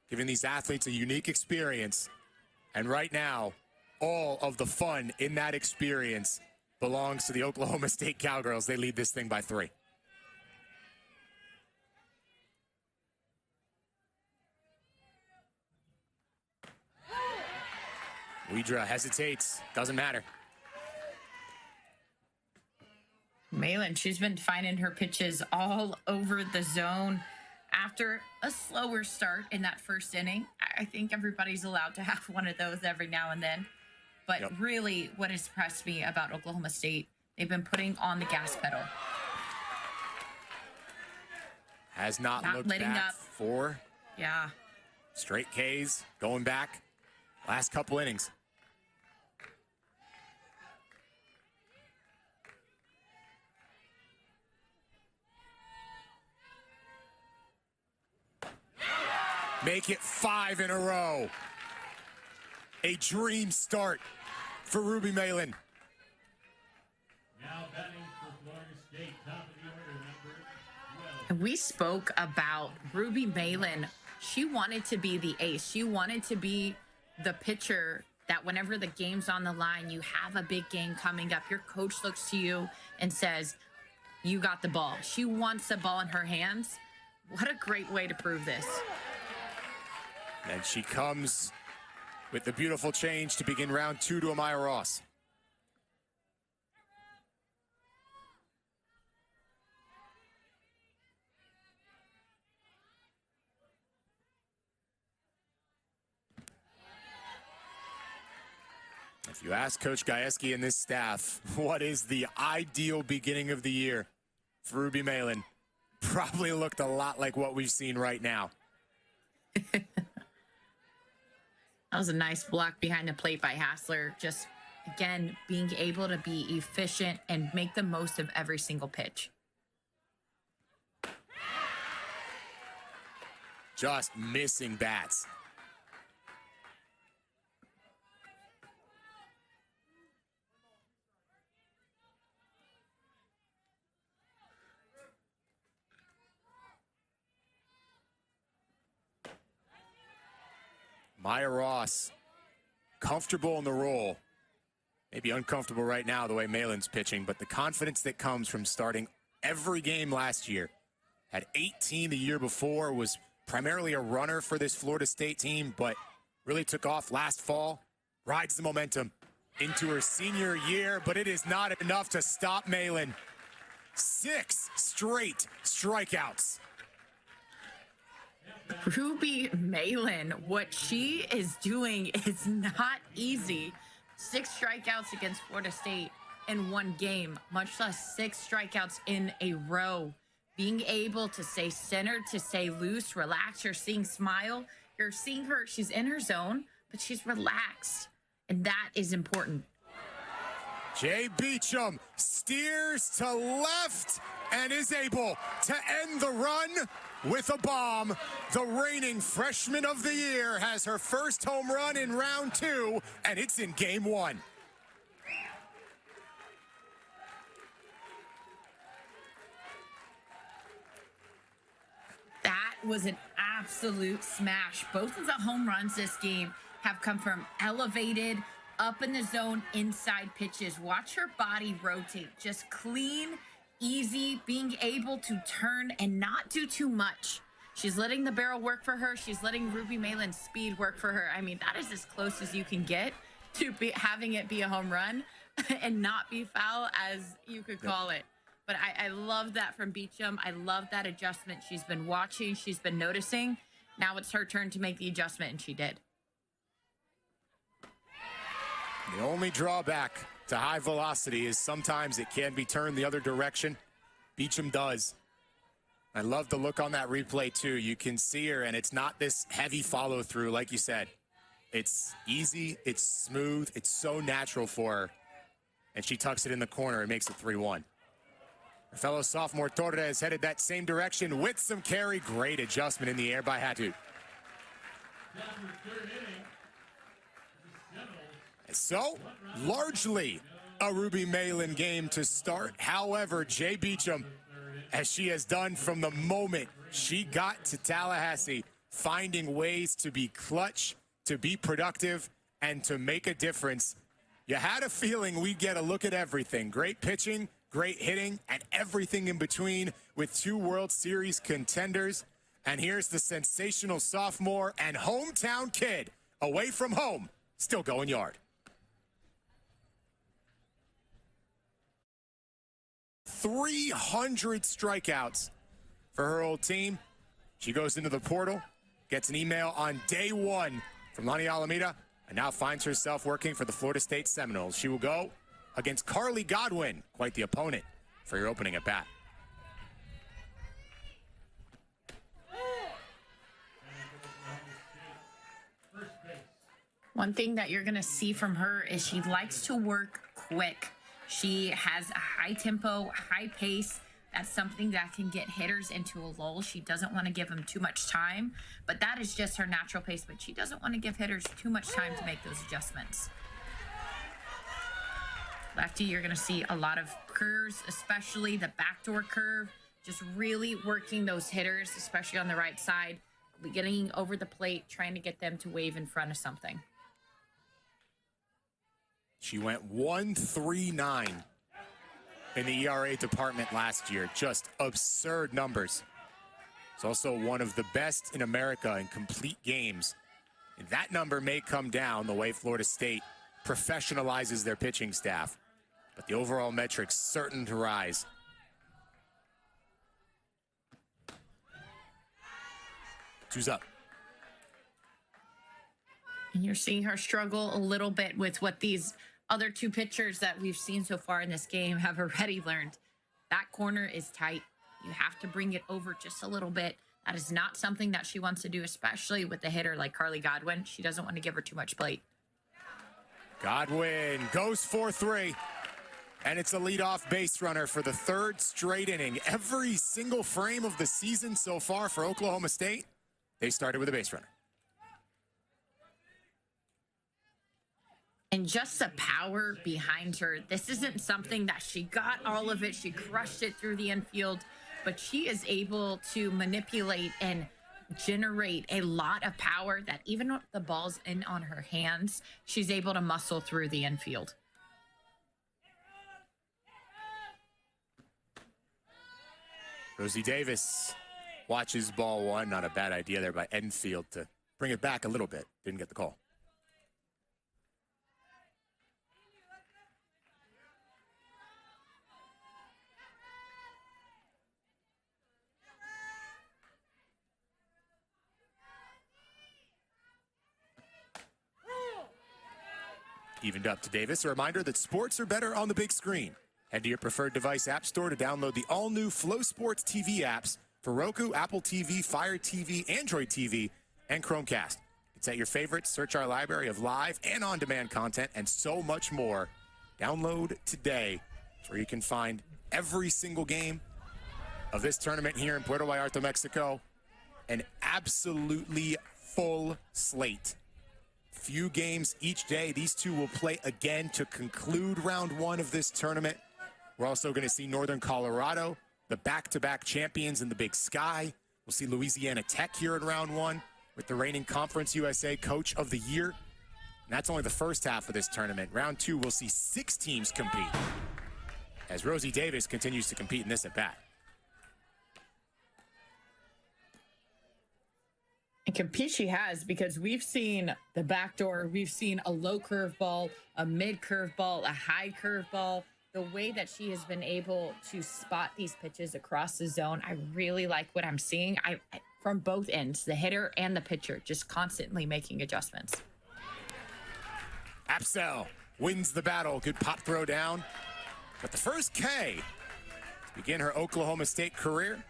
Giving these athletes a unique experience. And right now, all of the fun in that experience belongs to the Oklahoma State Cowgirls. They lead this thing by 3. Weidra hesitates. Doesn't matter. Malin, she's been finding her pitches all over the zone. After a slower start in that first inning, I think everybody's allowed to have one of those every now and then. But really, what has impressed me about Oklahoma State, they've been putting on the gas pedal. Has not looked letting back up. 4 straight Ks, going back last couple innings. Make it 5 in a row. A dream start for Ruby Malin. Now batting for Florida State, top of the order, number 12. We spoke about Ruby Malin. She wanted to be the ace. She wanted to be the pitcher that whenever the game's on the line, you have a big game coming up, your coach looks to you and says, you got the ball. She wants the ball in her hands. What a great way to prove this. And she comes with the beautiful change to begin round 2 to Amaya Ross. If you ask Coach Gajewski and this staff, what is the ideal beginning of the year for Ruby Malin? Probably looked a lot like what we've seen right now. That was a nice block behind the plate by Hassler. Just, again, being able to be efficient and make the most of every single pitch. Just missing bats. Maya Ross, comfortable in the role. Maybe uncomfortable right now the way Malin's pitching, but the confidence that comes from starting every game last year. Had 18 the year before, was primarily a runner for this Florida State team, but really took off last fall. Rides the momentum into her senior year, but it is not enough to stop Malin. 6 straight strikeouts. Ruby Malin, what she is doing is not easy. 6 strikeouts against Florida State in 1 game, much less 6 strikeouts in a row. Being able to stay centered, to stay loose, relax. You're seeing smile. You're seeing her. She's in her zone, but she's relaxed. And that is important. Jay Beecham steers to left and is able to end the run with a bomb. The reigning freshman of the year has her first home run in round 2, and it's in game 1. That was an absolute smash. Both of the home runs this game have come from elevated, up in the zone, inside pitches. Watch her body rotate. Just clean, easy, being able to turn and not do too much. She's letting the barrel work for her. She's letting Ruby Malin's speed work for her. I mean, that is as close as you can get to having it be a home run and not be foul, as you could call it. But I love that from Beecham. I love that adjustment. She's been watching. She's been noticing. Now it's her turn to make the adjustment, and she did. The only drawback to high velocity is sometimes it can be turned the other direction. Beecham does. I love the look on that replay, too. You can see her, and it's not this heavy follow-through, like you said. It's easy. It's smooth. It's so natural for her. And she tucks it in the corner and makes it 3-1. Her fellow sophomore Torres headed that same direction with some carry. Great adjustment in the air by Hatu. So, largely a Ruby Malin game to start. However, Jay Beecham, as she has done from the moment she got to Tallahassee, finding ways to be clutch, to be productive, and to make a difference. You had a feeling we'd get a look at everything. Great pitching, great hitting, and everything in between with two World Series contenders. And here's the sensational sophomore and hometown kid away from home, still going yard. 300 strikeouts for her old team. She goes into the portal, gets an email on day one from Lonnie Alameda, and now finds herself working for the Florida State Seminoles. She will go against Carly Godwin, quite the opponent for your opening at bat. One thing that you're going to see from her is she likes to work quick. She has a high tempo, high pace. That's something that can get hitters into a lull. She doesn't want to give them too much time, but that is just her natural pace. But she doesn't want to give hitters too much time to make those adjustments. Lefty, you're going to see a lot of curves, especially the backdoor curve, just really working those hitters, especially on the right side, getting over the plate, trying to get them to wave in front of something. She went 1.39 in the ERA department last year. Just absurd numbers. It's also one of the best in America in complete games. And that number may come down the way Florida State professionalizes their pitching staff. But the overall metrics certain to rise. Two's up. And you're seeing her struggle a little bit with what these other two pitchers that we've seen so far in this game have already learned. That corner is tight. You have to bring it over just a little bit. That is not something that she wants to do, especially with a hitter like Carly Godwin. She doesn't want to give her too much plate. Godwin goes 4-3. And it's a leadoff base runner for the third straight inning. Every single frame of the season so far for Oklahoma State, they started with a base runner. And just the power behind her. This isn't something that she got all of it. She crushed it through the infield, but she is able to manipulate and generate a lot of power that even with the ball's in on her hands, she's able to muscle through the infield. Rosie Davis watches ball one. Not a bad idea there by Enfield to bring it back a little bit. Didn't get the call. Evened up to Davis. A reminder that sports are better on the big screen. Head to your preferred device app store to download the all-new Flow Sports TV apps for Roku, Apple TV, Fire TV, Android TV, and Chromecast. It's at your favorites. Search our library of live and on-demand content and so much more. Download today. It's where you can find every single game of this tournament here in Puerto Vallarta, Mexico. An absolutely full slate. Few games each day. These two will play again to conclude round one of this tournament. We're also going to see Northern Colorado, the back-to-back champions in the Big Sky. We'll see Louisiana Tech here in round one with the reigning Conference USA Coach of the Year, that's only the first half of this tournament. Round 2, we'll see 6 teams compete as Rosie Davis continues to compete in this at-bat. And compete she has, because we've seen the backdoor, we've seen a low curveball, a mid curveball, a high curveball. The way that she has been able to spot these pitches across the zone, I really like what I'm seeing. From both ends, the hitter and the pitcher, just constantly making adjustments. Apsell wins the battle. Good pop throw down. But the first K to begin her Oklahoma State career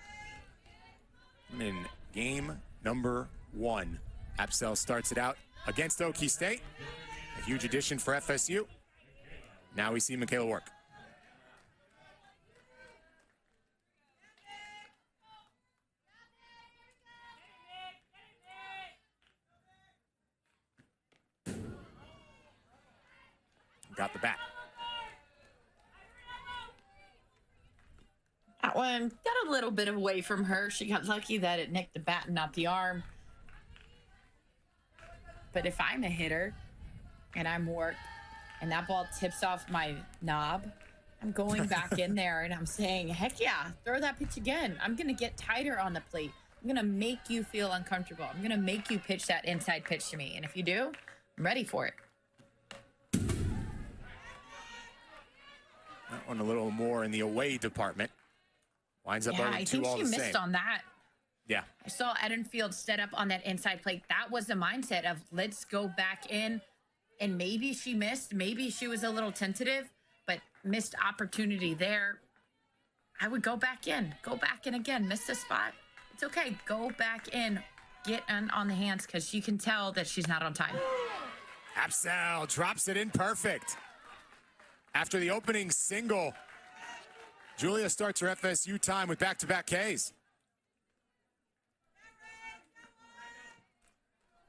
in game number 1. Apsell starts it out against Okie State. A huge addition for FSU. Now we see Michaela Work. Got the bat. That one got a little bit away from her. She got lucky that it nicked the bat and not the arm. But if I'm a hitter and I'm Work and that ball tips off my knob, I'm going back in there and I'm saying, heck yeah, throw that pitch again. I'm going to get tighter on the plate. I'm going to make you feel uncomfortable. I'm going to make you pitch that inside pitch to me. And if you do, I'm ready for it. That one a little more in the away department. Winds up over 2 all the same. I think she missed on that. Yeah. I saw Edenfield set up on that inside plate. That was the mindset of let's go back in. And maybe she missed. Maybe she was a little tentative, but missed opportunity there. I would go back in. Go back in again. Missed a spot. It's okay. Go back in. Get on the hands because you can tell that she's not on time. Apsell drops it in perfect. After the opening single, Julia starts her FSU time with back-to-back Ks.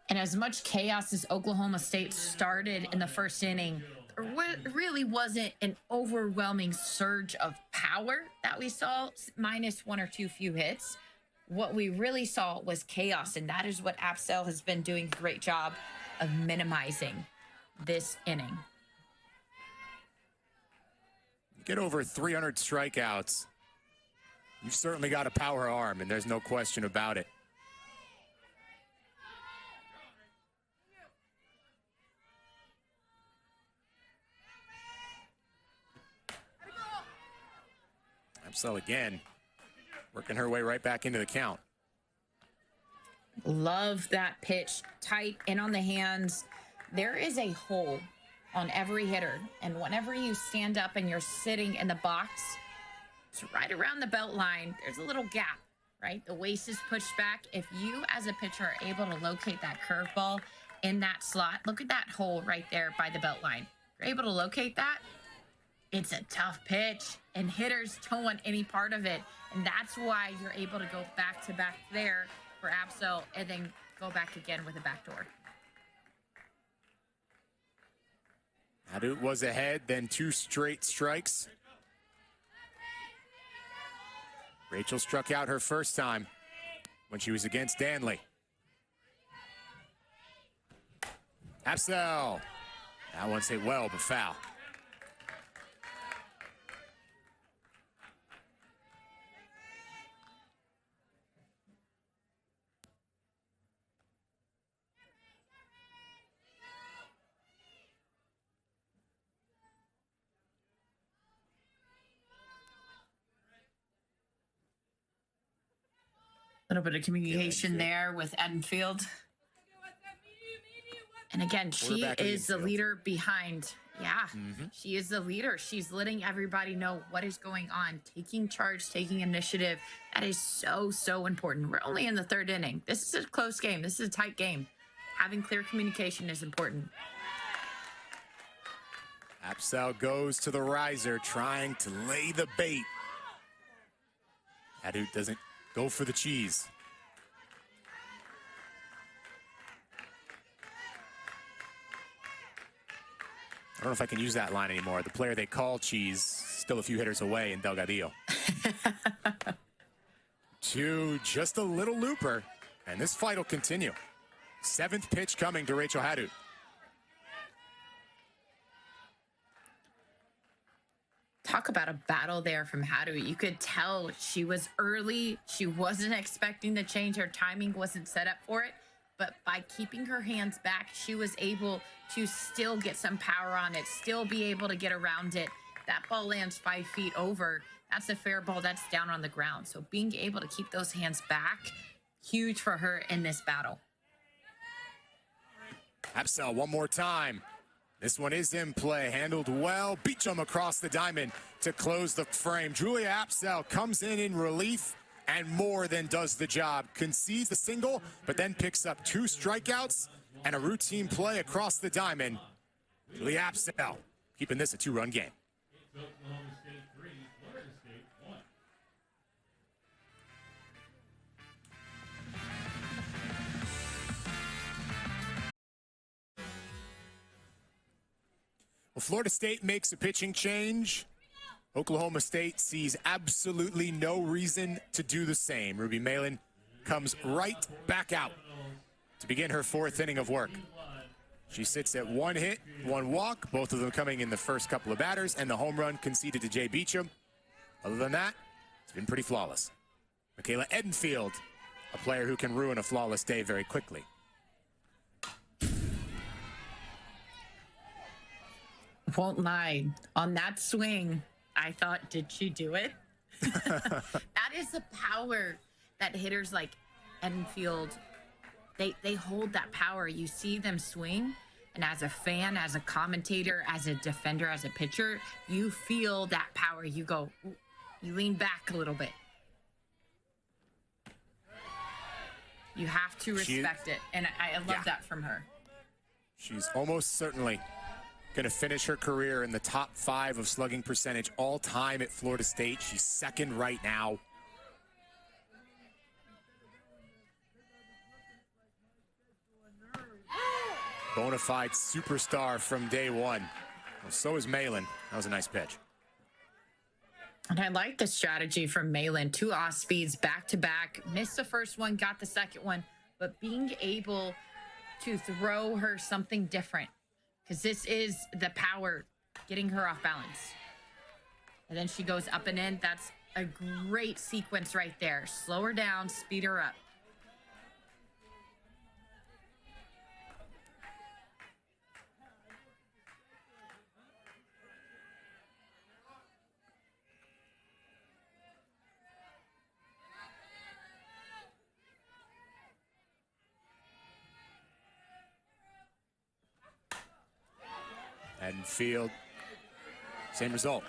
And as much chaos as Oklahoma State started in the first inning, there really wasn't an overwhelming surge of power that we saw, minus 1 or 2 few hits. What we really saw was chaos, and that is what Apsell has been doing a great job of minimizing this inning. Get over 300 strikeouts. You've certainly got a power arm, and there's no question about it. Apsell again, working her way right back into the count. Love that pitch, tight and on the hands. There is a hole on every hitter, and whenever you stand up and you're sitting in the box, it's right around the belt line. There's a little gap, right? The waist is pushed back. If you as a pitcher are able to locate that curveball in that slot, look at that hole right there by the belt line. If you're able to locate that, it's a tough pitch, and hitters don't want any part of it. And that's why you're able to go back to back there for Apsell and then go back again with a backdoor. Hadut was ahead, then 2 straight strikes. Rachel struck out her first time when she was against Danley. Apsell. That one's hit well, but foul. A little bit of communication there with Edenfield. And again, she is the leader behind. Yeah, she is the leader. She's letting everybody know what is going on, taking charge, taking initiative. That is so, so important. We're only in the 3rd inning. This is a close game. This is a tight game. Having clear communication is important. Apsell goes to the riser, trying to lay the bait. Hadut doesn't go for the cheese. I don't know if I can use that line anymore. The player they call cheese, still a few hitters away in Delgadillo. To just a little looper, and this fight will continue. 7th pitch coming to Rachel Hadut. Talk about a battle there from Hadou. You could tell she was early. She wasn't expecting the change. Her timing wasn't set up for it. But by keeping her hands back, she was able to still get some power on it, still be able to get around it. That ball lands 5 feet over. That's a fair ball. That's down on the ground. So being able to keep those hands back, huge for her in this battle. Apsel one more time. This one is in play, handled well. Beecham across the diamond to close the frame. Julia Apsel comes in relief and more than does the job. Concedes the single, but then picks up 2 strikeouts and a routine play across the diamond. Julia Apsel keeping this a 2-run game. It's Oklahoma State 3, Florida State 1. Well, Florida State makes a pitching change. Oklahoma State sees absolutely no reason to do the same. Ruby Malin comes right back out to begin her 4th inning of work. She sits at 1 hit, 1 walk, both of them coming in the first couple of batters, and the home run conceded to Jay Beecham. Other than that, it's been pretty flawless. Michaela Edenfield, a player who can ruin a flawless day very quickly. Won't lie. On that swing, I thought, did she do it? That is the power that hitters like Edenfield, they hold that power. You see them swing, and as a fan, as a commentator, as a defender, as a pitcher, you feel that power. You go, you lean back a little bit. You have to respect it, and I love that from her. She's almost certainly going to finish her career in the top 5 of slugging percentage all time at Florida State. She's 2nd right now. Bonafide superstar from day one. Well, so is Malin. That was a nice pitch. And I like the strategy from Malin. 2 off speeds back to back. Missed the first one, got the second one. But being able to throw her something different, because this is the power, getting her off balance. And then she goes up and in. That's a great sequence right there. Slow her down, speed her up. Edenfield, same result.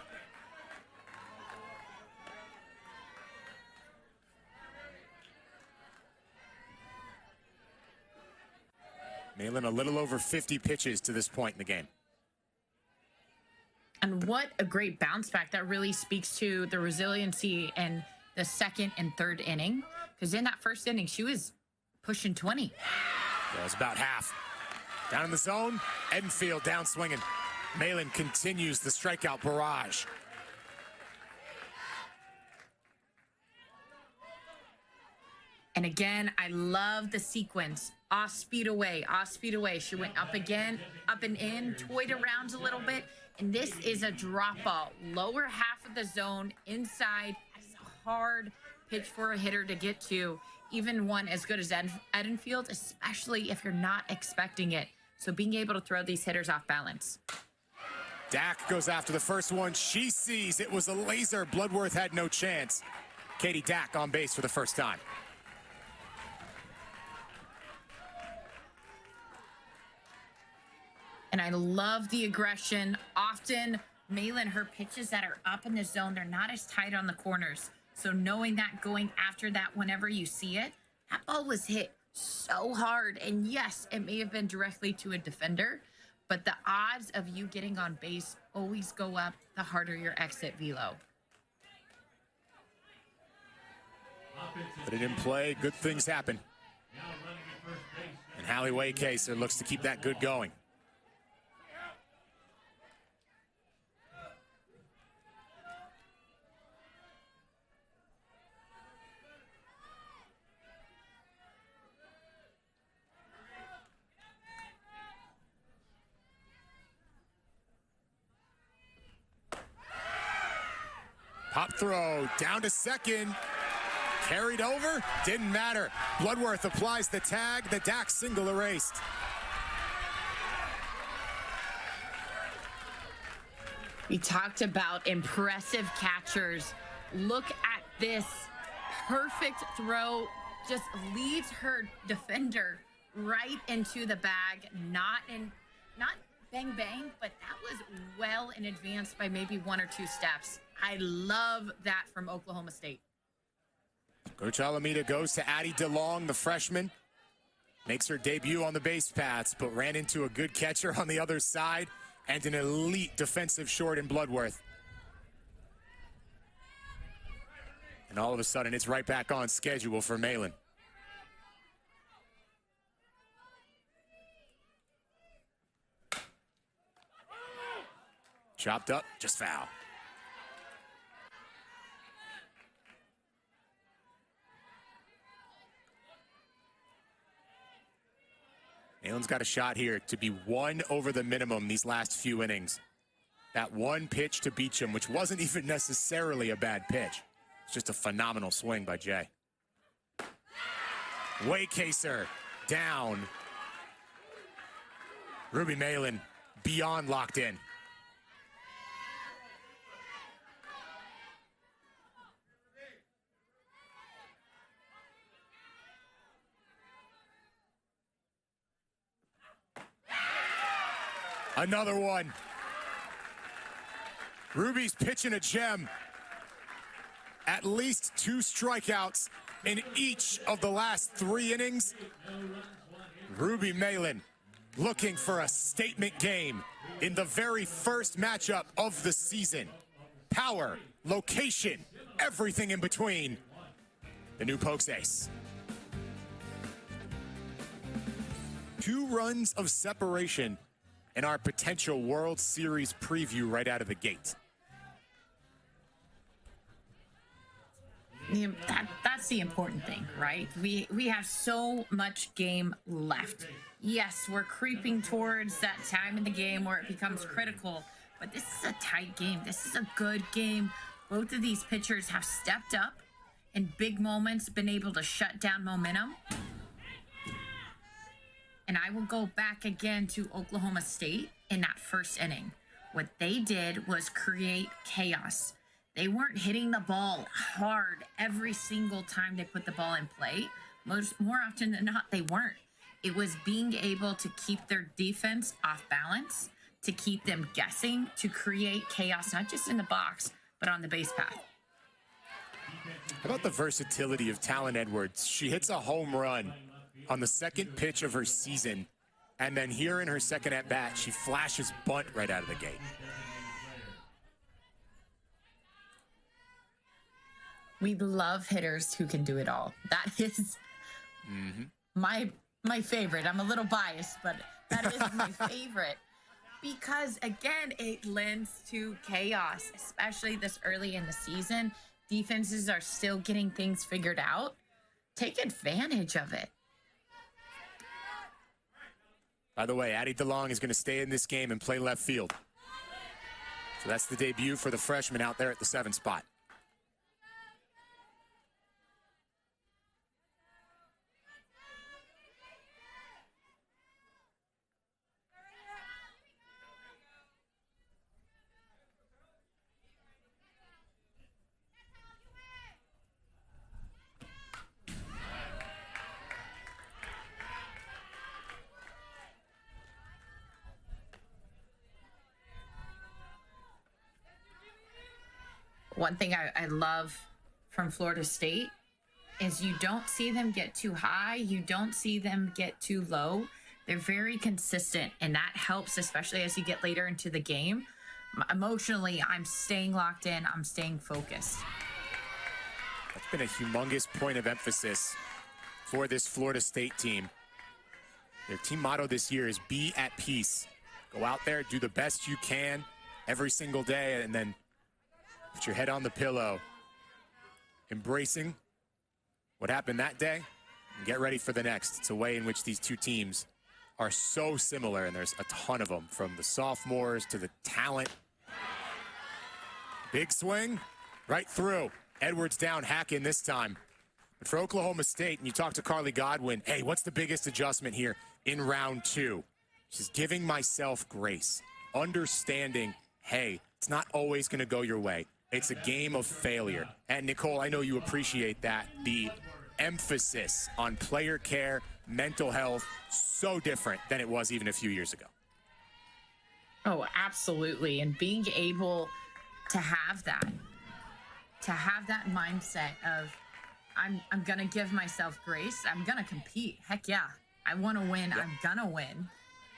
Malin a little over 50 pitches to this point in the game. And what a great bounce back. That really speaks to the resiliency in the 2nd and 3rd inning. Because in that 1st inning, she was pushing 20. Yeah, it was about half. Down in the zone, Edenfield down swinging. Malin continues the strikeout barrage. And again, I love the sequence. Off speed away, off speed away. She went up again, up and in, toyed around a little bit. And this is a drop ball. Lower half of the zone, inside. It's a hard pitch for a hitter to get to. Even one as good as Edenfield, especially if you're not expecting it. So being able to throw these hitters off balance. Dak goes after the first one. She sees it was a laser. Bloodworth had no chance. Katie Dak on base for the first time. And I love the aggression. Often, Malin, her pitches that are up in the zone, they're not as tight on the corners. So knowing that, going after that whenever you see it, that ball was hit so hard. And yes, it may have been directly to a defender, but the odds of you getting on base always go up the harder your exit velo. Put it in play, good things happen. And Hallie Waycaser looks to keep that good going. Pop throw down to second. Carried over, didn't matter. Bloodworth applies the tag, the Dax single erased. We talked about impressive catchers. Look at this perfect throw, just leads her defender right into the bag. Not bang bang, but that was well in advance by maybe 1 or 2 steps. I love that from Oklahoma State. Coach Alameda goes to Addie DeLong, the freshman. Makes her debut on the base paths, but ran into a good catcher on the other side and an elite defensive short in Bloodworth. And all of a sudden, it's right back on schedule for Malin. Chopped up, just foul. Malin's got a shot here to be 1 over the minimum these last few innings. That one pitch to Beecham, which wasn't even necessarily a bad pitch. It's just a phenomenal swing by Jay. Waycaser down. Ruby Malin beyond locked in. Another one. Ruby's pitching a gem. At least 2 strikeouts in each of the last 3 innings. Ruby Malin looking for a statement game in the very first matchup of the season. Power, location, everything in between. The new Pokes ace. 2 runs of separation in our potential World Series preview right out of the gate. That's the important thing, right? We have so much game left. Yes, we're creeping towards that time in the game where it becomes critical, but this is a tight game. This is a good game. Both of these pitchers have stepped up in big moments, been able to shut down momentum. And I will go back again to Oklahoma State in that first inning. What they did was create chaos. They weren't hitting the ball hard every single time they put the ball in play. More often than not, they weren't. It was being able to keep their defense off balance, to keep them guessing, to create chaos, not just in the box, but on the base path. How about the versatility of Talon Edwards? She hits a home run on the second pitch of her season, and then here in her second at-bat, she flashes bunt right out of the gate. We love hitters who can do it all. That is my favorite. I'm a little biased, but that is my favorite. Because, again, it lends to chaos, especially this early in the season. Defenses are still getting things figured out. Take advantage of it. By the way, Addie DeLong is going to stay in this game and play left field. So that's the debut for the freshman out there at the 7 spot. One thing I love from Florida State is you don't see them get too high. You don't see them get too low. They're very consistent, and that helps, especially as you get later into the game. Emotionally, I'm staying locked in. I'm staying focused. That's been a humongous point of emphasis for this Florida State team. Their team motto this year is be at peace. Go out there, do the best you can every single day, and then put your head on the pillow, embracing what happened that day, and get ready for the next. It's a way in which these two teams are so similar, and there's a ton of them, from the sophomores to the talent. Big swing, Right through. Edwards down, hack in this time. But for Oklahoma State, and you talk to Carly Godwin, hey, what's the biggest adjustment here in round 2? She's giving myself grace, understanding, hey, it's not always going to go your way. It's a game of failure. And Nicole, I know you appreciate that. The emphasis on player care, mental health, so different than it was even a few years ago. Oh, absolutely. And being able to have that mindset of I'm going to give myself grace. I'm going to compete. Heck yeah. I want to win. Yep. I'm going to win.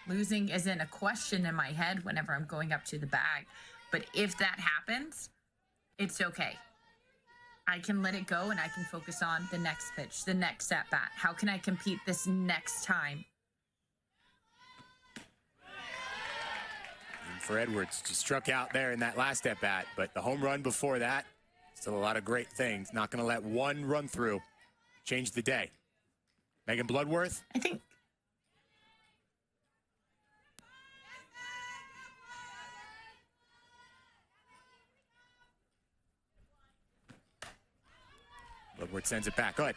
Losing isn't a question in my head whenever I'm going up to the bag. But if that happens, it's okay. I can let it go and I can focus on the next pitch, the next at bat. How can I compete this next time? And for Edwards, just struck out there in that last at bat, but the home run before that, still a lot of great things. Not going to let one run through change the day. Megan Bloodworth? I think. Bloodworth sends it back. Go ahead.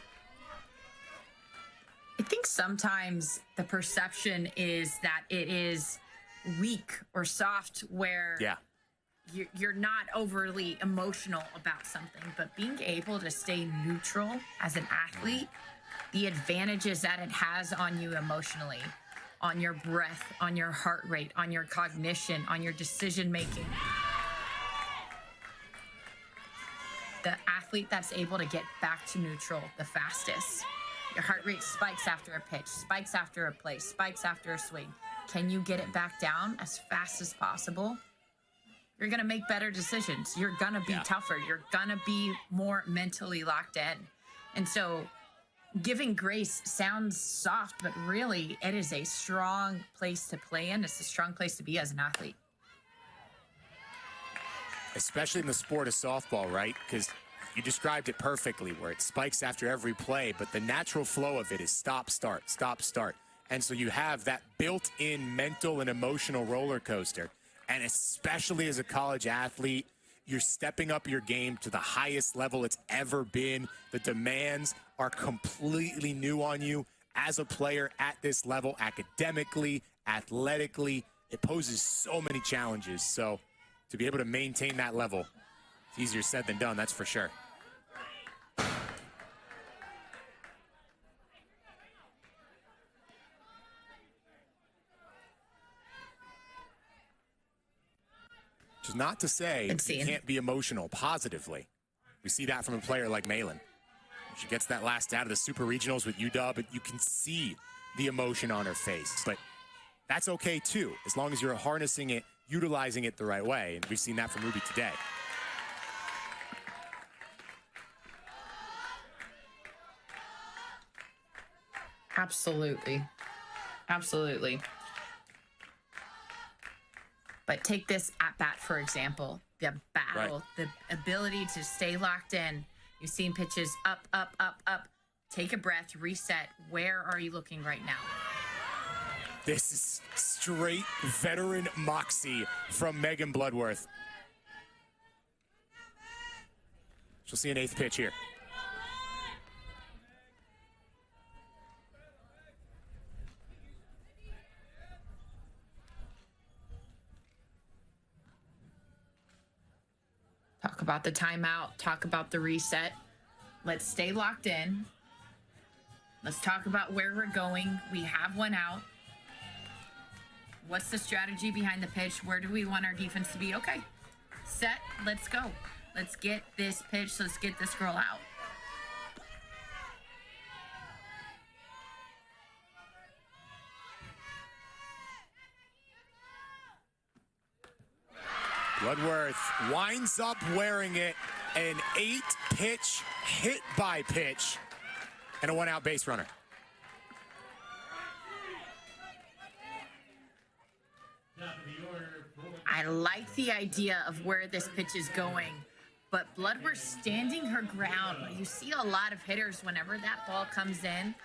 I think sometimes the perception is that it is weak or soft where you're not overly emotional about something, but being able to stay neutral as an athlete, the advantages that it has on you emotionally, on your breath, on your heart rate, on your cognition, on your decision making. The athlete that's able to get back to neutral the fastest. Your heart rate spikes after a pitch, spikes after a play, spikes after a swing. Can you get it back down as fast as possible? You're going to make better decisions. You're going to be tougher. You're going to be more mentally locked in. And so giving grace sounds soft, but really it is a strong place to play in. It's a strong place to be as an athlete. Especially in the sport of softball, right? Because you described it perfectly, where it spikes after every play, but the natural flow of it is stop, start, stop, start. And so you have that built-in mental and emotional roller coaster. And especially as a college athlete, you're stepping up your game to the highest level it's ever been. The demands are completely new on you as a player at this level, academically, athletically. It poses so many challenges. So to be able to maintain that level, it's easier said than done, that's for sure. Which is not to say you can't be emotional positively. We see that from a player like Malin. She gets that last out of the Super Regionals with UW, but you can see the emotion on her face. But that's okay too, as long as you're harnessing it, utilizing it the right way. And we've seen that from Ruby today. Absolutely. Absolutely. But take this at bat, for example, the battle, the ability to stay locked in. You've seen pitches up, up, up, up. Take a breath, reset. Where are you looking right now? This is straight veteran moxie from Megan Bloodworth. She'll see an 8th pitch here. Talk about the timeout. Talk about the reset. Let's stay locked in. Let's talk about where we're going. We have one out. What's the strategy behind the pitch? Where do we want our defense to be? Okay, set. Let's go. Let's get this pitch. Let's get this girl out. Bloodworth winds up wearing it. An 8-pitch hit by pitch and a 1-out base runner. I like the idea of where this pitch is going, but Bloodworth standing her ground. You see a lot of hitters whenever that ball comes in,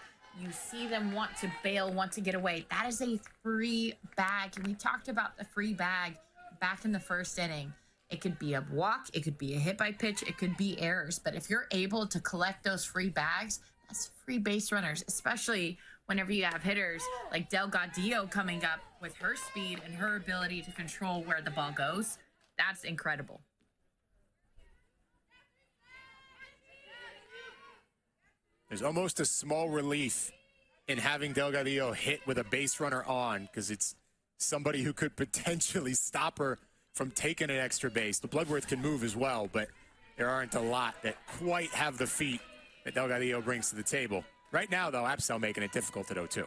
you see them want to bail, want to get away. That is a free bag. And we talked about the free bag back in the first inning. It could be a walk, it could be a hit by pitch, it could be errors. But if you're able to collect those free bags, that's free base runners, especially whenever you have hitters like Delgadillo coming up with her speed and her ability to control where the ball goes. That's incredible. There's almost a small relief in having Delgadillo hit with a base runner on, because it's somebody who could potentially stop her from taking an extra base. The Bloodworth can move as well, but there aren't a lot that quite have the feet that Delgadillo brings to the table. Right now, though, Apsel making it difficult at 0-2.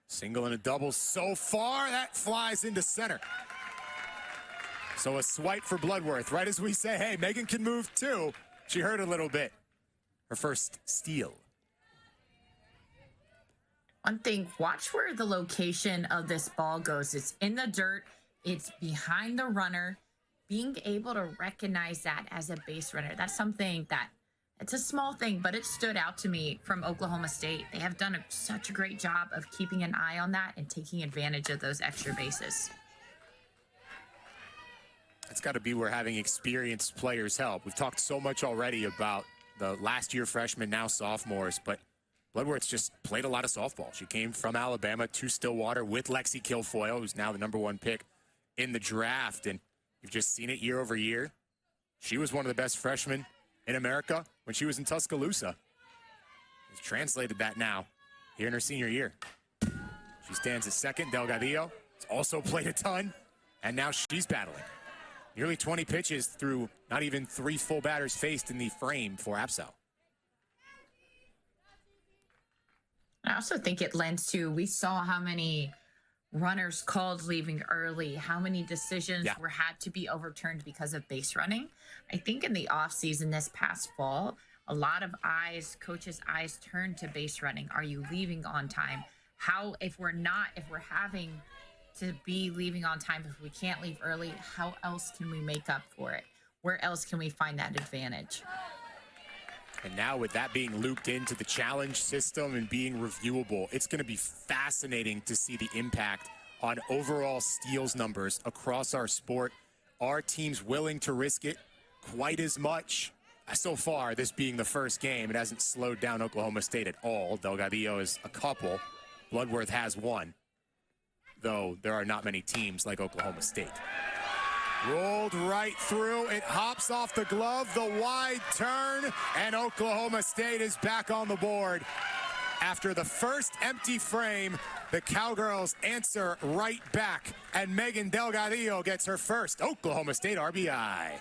Single and a double so far. That flies into center. So a swipe for Bloodworth. Right as we say, hey, Megan can move too. She hurt a little bit. Her first steal. One thing, watch where the location of this ball goes. It's in the dirt. It's behind the runner. Being able to recognize that as a base runner, that's something that, it's a small thing, but it stood out to me from Oklahoma State. They have done such a great job of keeping an eye on that and taking advantage of those extra bases. That's got to be where having experienced players help. We've talked so much already about the last year freshmen, now sophomores, but Bloodworth's just played a lot of softball. She came from Alabama to Stillwater with Lexi Kilfoyle, who's now the #1 pick in the draft, and you've just seen it year over year. She was one of the best freshmen in America when she was in Tuscaloosa. She's translated that now here in her senior year. She stands at second. Delgadillo has also played a ton, and now she's battling. Nearly 20 pitches through not even 3 full batters faced in the frame for Apsel. I also think it lends to, we saw how many runners called leaving early, how many decisions were had to be overturned because of base running. I think in the offseason this past fall, a lot of coaches' eyes turned to base running. Are you leaving on time? How, if we're having to be leaving on time, if we can't leave early, how else can we make up for it? Where else can we find that advantage? And now with that being looped into the challenge system and being reviewable, it's going to be fascinating to see the impact on overall steals numbers across our sport. Are teams willing to risk it quite as much? So far, this being the first game, it hasn't slowed down Oklahoma State at all. Delgadillo is a couple. Bloodworth has one, though there are not many teams like Oklahoma State. Rolled right through. It hops off the glove, the wide turn, and Oklahoma State is back on the board. After the first empty frame, the Cowgirls answer right back, and Megan Delgadillo gets her first Oklahoma State RBI.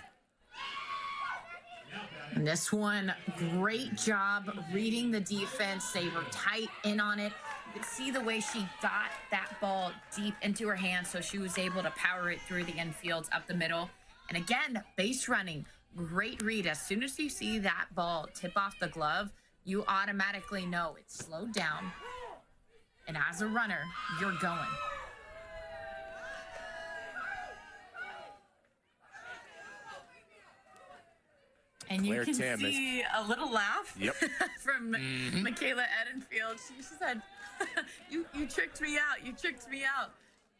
And this one, great job reading the defense. They were tight in on it. You could see the way she got that ball deep into her hands, so she was able to power it through the infields up the middle. And again, base running, great read. As soon as you see that ball tip off the glove, you automatically know it's slowed down. And as a runner, you're going. And Claire you can Tim see a little laugh from Michaela Edenfield. She said, you tricked me out. You tricked me out.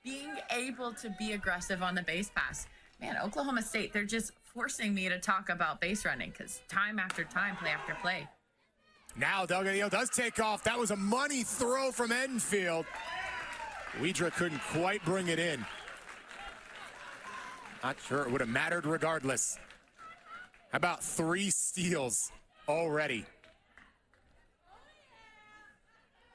Being able to be aggressive on the base pass. Man, Oklahoma State, they're just forcing me to talk about base running because time after time, play after play. Now Delgadillo does take off. That was a money throw from Edenfield. Weidra couldn't quite bring it in. Not sure it would have mattered regardless. How about 3 steals already?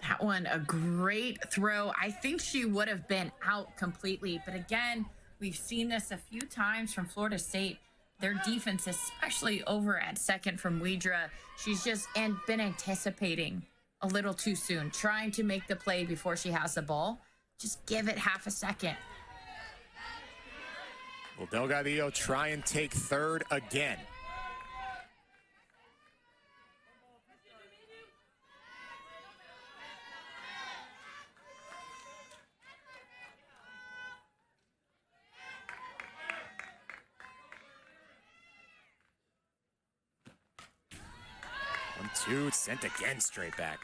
That one, a great throw. I think she would have been out completely. But again, we've seen this a few times from Florida State. Their defense, especially over at second from Weidra, she's just been anticipating a little too soon, trying to make the play before she has the ball. Just give it half a second. Will Delgadillo try and take third again? 1-2, sent again straight back.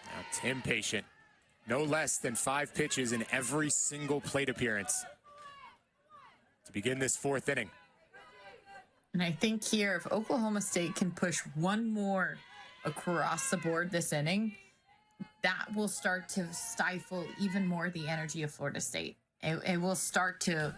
Now Tim patient. No less than 5 pitches in every single plate appearance to begin this 4th inning. And I think here, if Oklahoma State can push one more across the board this inning, that will start to stifle even more the energy of Florida State. It will start to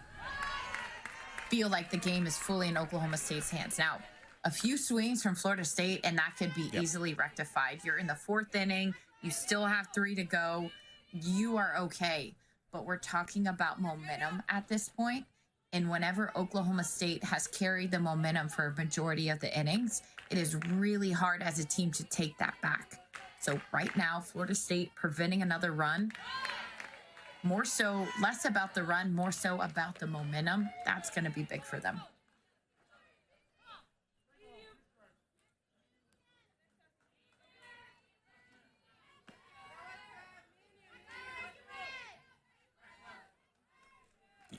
feel like the game is fully in Oklahoma State's hands. Now, a few swings from Florida State, and that could be easily rectified. You're in the 4th inning. You still have 3 to go. You are okay. But we're talking about momentum at this point. And whenever Oklahoma State has carried the momentum for a majority of the innings, it is really hard as a team to take that back. So right now, Florida State preventing another run, more so, less about the run, more so about the momentum. That's going to be big for them.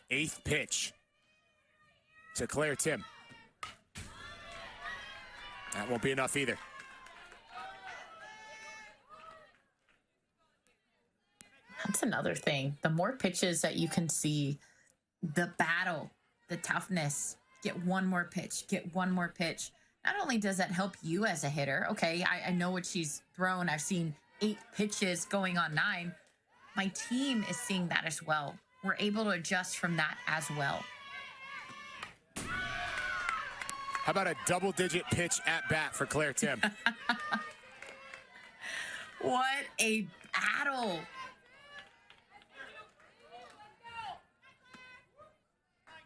The 8th pitch to Claire Tim. That won't be enough either. That's another thing. The more pitches that you can see, the battle, the toughness, get one more pitch, get one more pitch. Not only does that help you as a hitter, okay, I know what she's thrown. I've seen 8 pitches going on 9. My team is seeing that as well. We're able to adjust from that as well. How about a double-digit pitch at bat for Claire Tim? What a battle.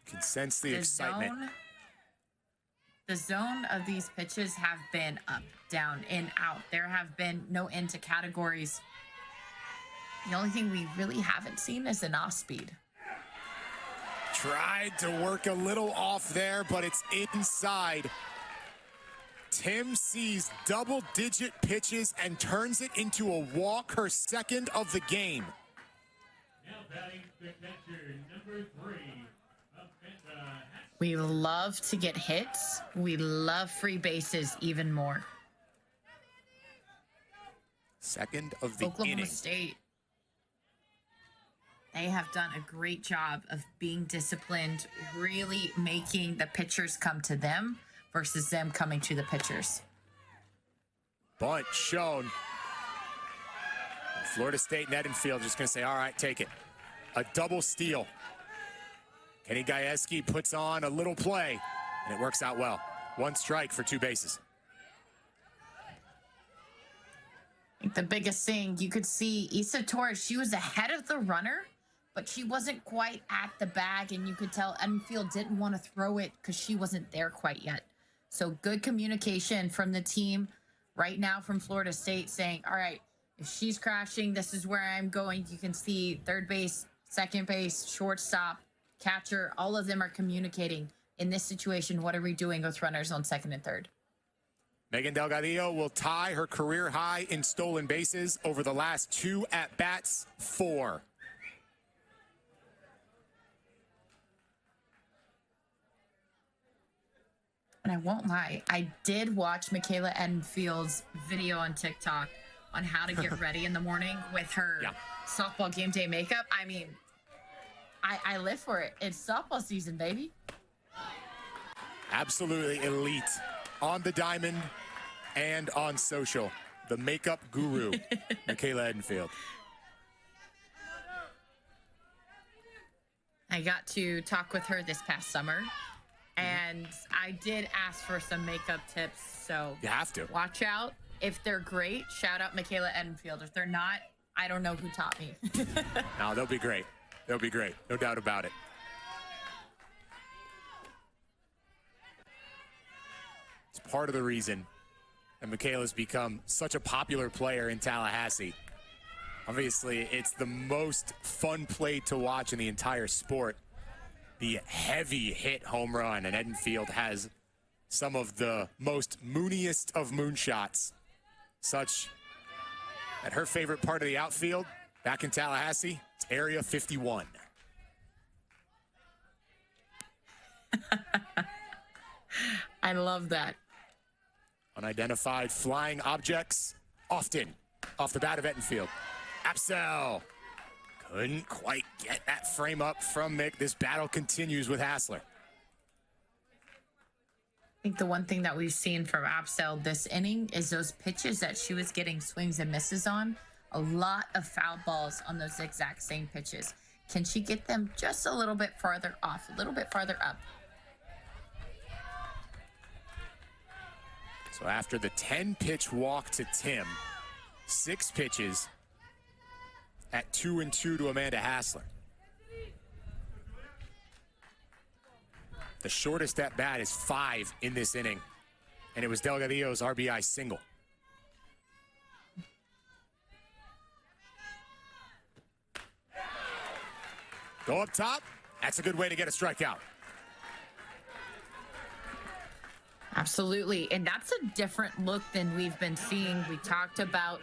You can sense the excitement. The zone of these pitches have been up, down, in, out. There have been no end to categories. The only thing we really haven't seen is an off speed. Tried to work a little off there, but it's inside. Tim sees double-digit pitches and turns it into a walk, her 2nd of the game. Now batting the catcher, number 3. We love to get hits. We love free bases even more. 2nd of the Oklahoma inning. State, they have done a great job of being disciplined, really making the pitchers come to them versus them coming to the pitchers. Bunt shown. Florida State net and field just going to say, all right, take it. A double steal. Kenny Gajewski puts on a little play, and it works out well. 1 strike for 2 bases. I think the biggest thing you could see, Issa Torres, she was ahead of the runner, but she wasn't quite at the bag, and you could tell Enfield didn't want to throw it because she wasn't there quite yet. So good communication from the team right now from Florida State saying, all right, if she's crashing, this is where I'm going. You can see 3rd base, 2nd base, shortstop, catcher, all of them are communicating. In this situation, what are we doing with runners on 2nd and 3rd? Megan Delgadillo will tie her career high in stolen bases over the last 2 at-bats, 4. And I won't lie, I did watch Michaela Edenfield's video on TikTok on how to get ready in the morning with her softball game day makeup. I mean, I live for it. It's softball season, baby. Absolutely elite on the diamond and on social. The makeup guru, Michaela Edenfield. I got to talk with her this past summer, and I did ask for some makeup tips. So You have to. watch out. If they're great, shout out Michaela Edenfield. If they're not, I don't know who taught me. No, they'll be great. They'll be great. No doubt about it. It's part of the reason that Michaela's become such a popular player in Tallahassee. Obviously, it's the most fun play to watch in the entire sport. the heavy hit home run, and Edenfield has some of the most mooniest of moonshots, such that her favorite part of the outfield back in Tallahassee, it's Area 51. I love that. Unidentified flying objects, often off the bat of Edenfield. Apsell couldn't quite get that frame up from Mick. This battle continues with Hassler. I think the one thing that we've seen from Apsell this inning is those pitches that she was getting swings and misses on. A lot of foul balls on those exact same pitches. Can she get them just a little bit farther off, a little bit farther up? So after the 10-pitch walk to Tim, 6 pitches at 2-2 to Amanda Hassler. The shortest at bat is 5 in this inning, and it was Delgadillo's RBI single. Go up top. That's a good way to get a strikeout. Absolutely. And that's a different look than we've been seeing. We talked about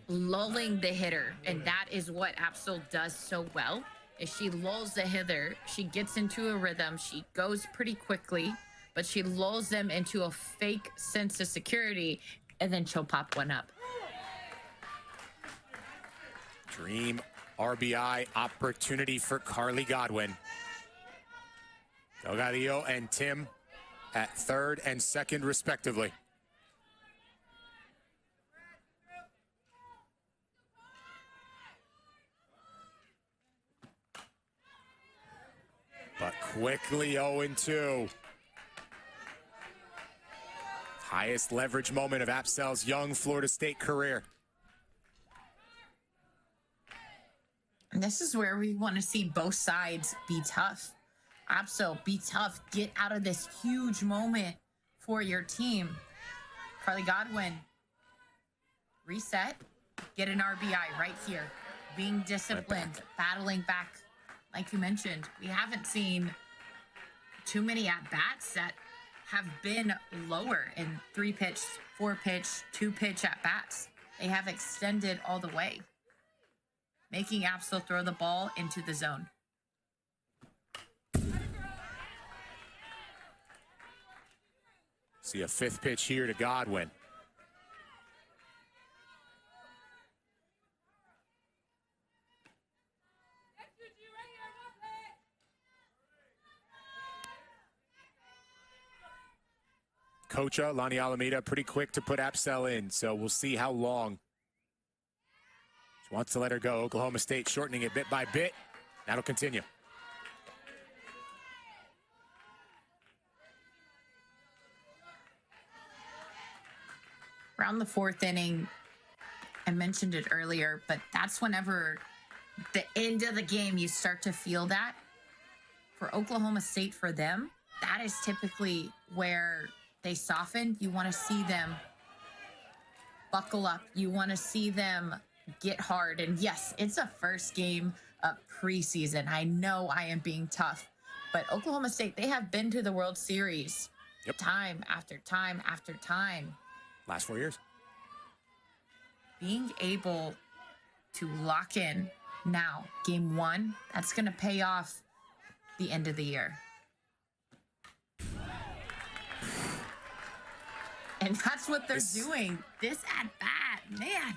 lulling the hitter, and that is what Apsell does so well. Is she lulls the hitter, she gets into a rhythm, she goes pretty quickly, but she lulls them into a fake sense of security, and then she'll pop one up. Dream RBI opportunity for Carly Godwin. Delgadillo and Tim at third and second, respectively. But quickly 0-2. Highest leverage moment of Apsell's young Florida State career. And this is where we want to see both sides be tough. Apsell, be tough. Get out of this huge moment for your team. Carly Godwin, reset. Get an RBI right here. Being disciplined, battling back. Like you mentioned, we haven't seen too many at-bats that have been lower in 3-pitch, 4-pitch, 2-pitch at-bats. They have extended all the way, making Apsell throw the ball into the zone. See a 5th pitch here to Godwin. Cocha, Lonnie Alameda, pretty quick to put Apsell in, so we'll see how long. She wants to let her go. Oklahoma State shortening it bit by bit. That'll continue. Around the 4th inning, I mentioned it earlier, but that's whenever the end of the game, you start to feel that. For Oklahoma State, for them, that is typically where they soften. You want to see them buckle up. You want to see them get hard. And yes, it's a first game of preseason. I know I am being tough, but Oklahoma State, they have been to the World Series time after time after time. Last 4 years. Being able to lock in now, game 1, that's going to pay off the end of the year. And that's what they're doing. This at-bat, man.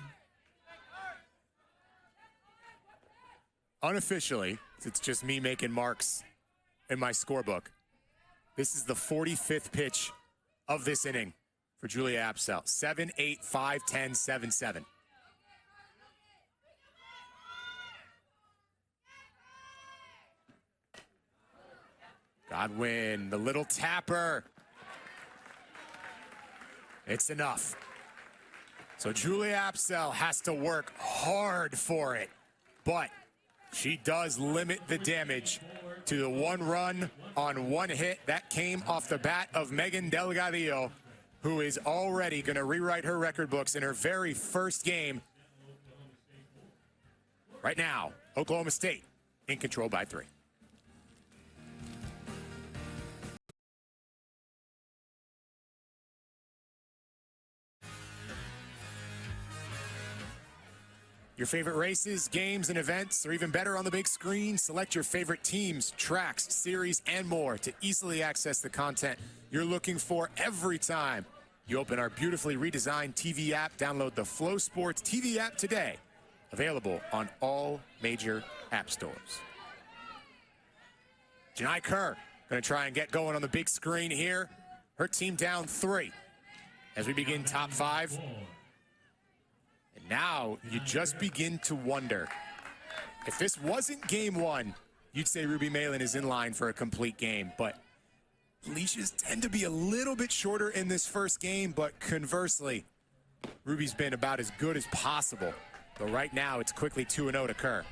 Unofficially, it's just me making marks in my scorebook. This is the 45th pitch of this inning for Julia Apsell. 7, 8, 5, 10, 7, 7. Godwin, the little tapper. It's enough. So Julia Apsell has to work hard for it, but she does limit the damage to the 1 run on 1 hit. That came off the bat of Megan Delgadillo, who is already going to rewrite her record books in her very first game. Right now, Oklahoma State in control by 3. Your favorite races, games, and events are even better on the big screen. Select your favorite teams, tracks, series, and more to easily access the content you're looking for every time you open our beautifully redesigned TV app. Download the Flow Sports TV app today. Available on all major app stores. Janai Kerr going to try and get going on the big screen here. Her team down 3 as we begin top 5. And now you just begin to wonder, if this wasn't game 1, you'd say Ruby Malin is in line for a complete game. But leashes tend to be a little bit shorter in this first game, but conversely, Ruby's been about as good as possible. But right now, it's quickly 2-0 to Kerr.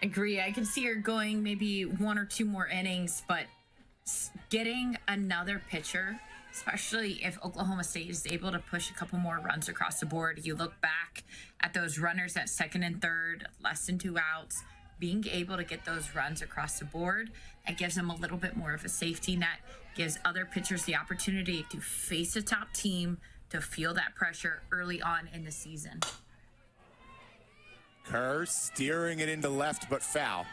Agree. I can see her going maybe 1 or 2 more innings, but getting another pitcher, especially if Oklahoma State is able to push a couple more runs across the board. You look back at those runners at second and third, less than 2 outs, being able to get those runs across the board, that gives them a little bit more of a safety net, gives other pitchers the opportunity to face a top team, to feel that pressure early on in the season. Kerr steering it into left, but foul.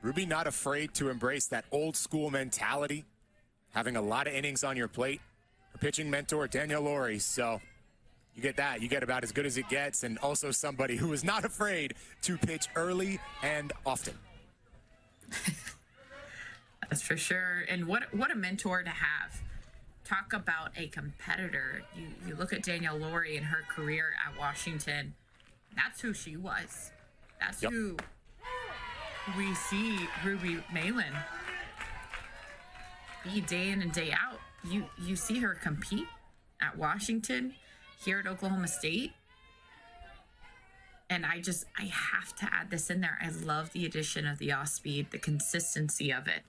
Ruby not afraid to embrace that old school mentality, having a lot of innings on your plate. Her pitching mentor, Danielle Laurie. So you get that. You get about as good as it gets, and also somebody who is not afraid to pitch early and often. That's for sure. And what a mentor to have. Talk about a competitor. You look at Danielle Laurie and her career at Washington. That's who she was. That's who we see Ruby Malin be day in and day out. You see her compete at Washington, here at Oklahoma State. And I have to add this in there. I love the addition of the off speed, the consistency of it.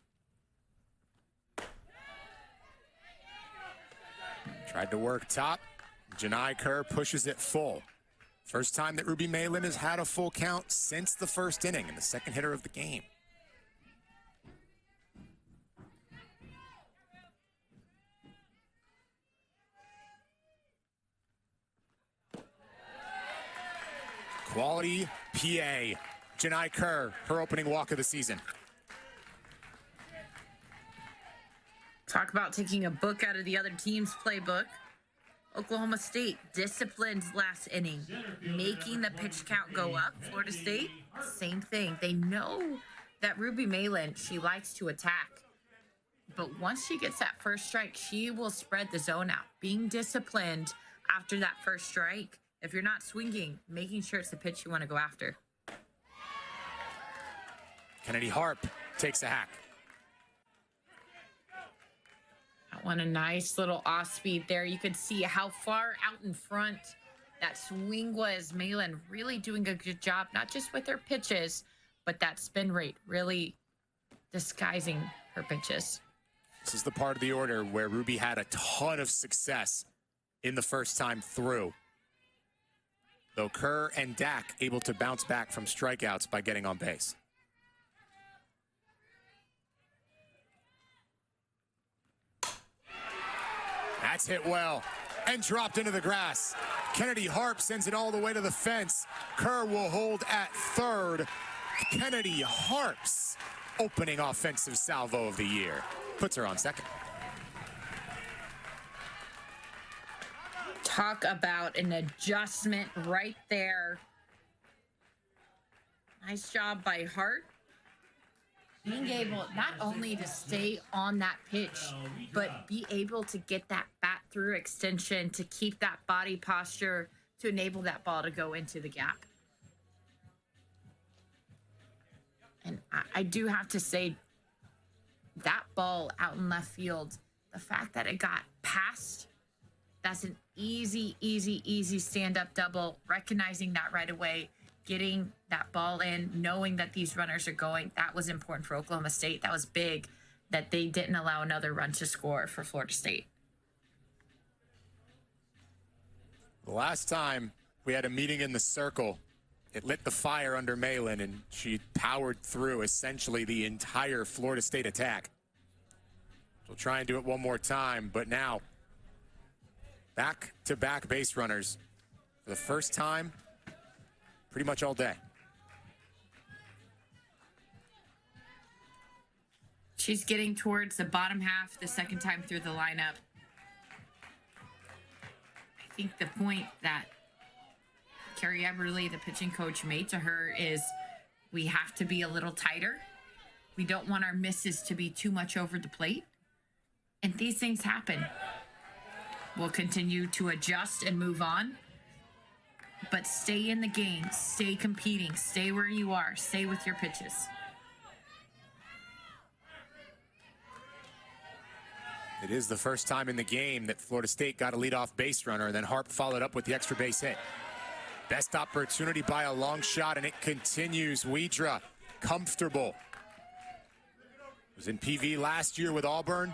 Tried to work top. Janai Kerr pushes it full. First time that Ruby Malin has had a full count since the first inning and the second hitter of the game. Quality PA. Janai Kerr, her opening walk of the season. Talk about taking a book out of the other team's playbook. Oklahoma State disciplined last inning, making the pitch count go up. Florida State, same thing. They know that Ruby Malin, she likes to attack. But once she gets that first strike, she will spread the zone out. Being disciplined after that first strike, if you're not swinging, making sure it's the pitch you want to go after. Kennedy Harp takes a hack. That one, a nice little off speed there. You could see how far out in front that swing was. Malin really doing a good job, not just with her pitches, but that spin rate, really disguising her pitches. This is the part of the order where Ruby had a ton of success in the first time through. Though Kerr and Dak able to bounce back from strikeouts by getting on base. That's hit well and dropped into the grass. Kennedy Harp sends it all the way to the fence. Kerr will hold at third. Kennedy Harp's opening offensive salvo of the year puts her on second. Talk about an adjustment right there. Nice job by Hart. Being able not only to stay on that pitch, but be able to get that bat through extension, to keep that body posture, to enable that ball to go into the gap. And I do have to say, that ball out in left field, the fact that it got past, that's an easy stand-up double. Recognizing that right away, getting that ball in, knowing that these runners are going, that was important for Oklahoma State. That was big that they didn't allow another run to score for Florida State. The last time we had a meeting in the circle, it lit the fire under Malin, and she powered through essentially the entire Florida State attack. She'll try and do it one more time, but now Back-to-back base runners for the first time pretty much all day. She's getting towards the bottom half the second time through the lineup. I think the point that Carrie Eberly, the pitching coach, made to her is we have to be a little tighter. We don't want our misses to be too much over the plate. And these things happen. We'll continue to adjust and move on. But stay in the game, stay competing, stay where you are, stay with your pitches. It is the first time in the game that Florida State got a leadoff base runner, and then Harp followed up with the extra base hit. Best opportunity by a long shot, and it continues. Widra, comfortable. Was in PV last year with Auburn.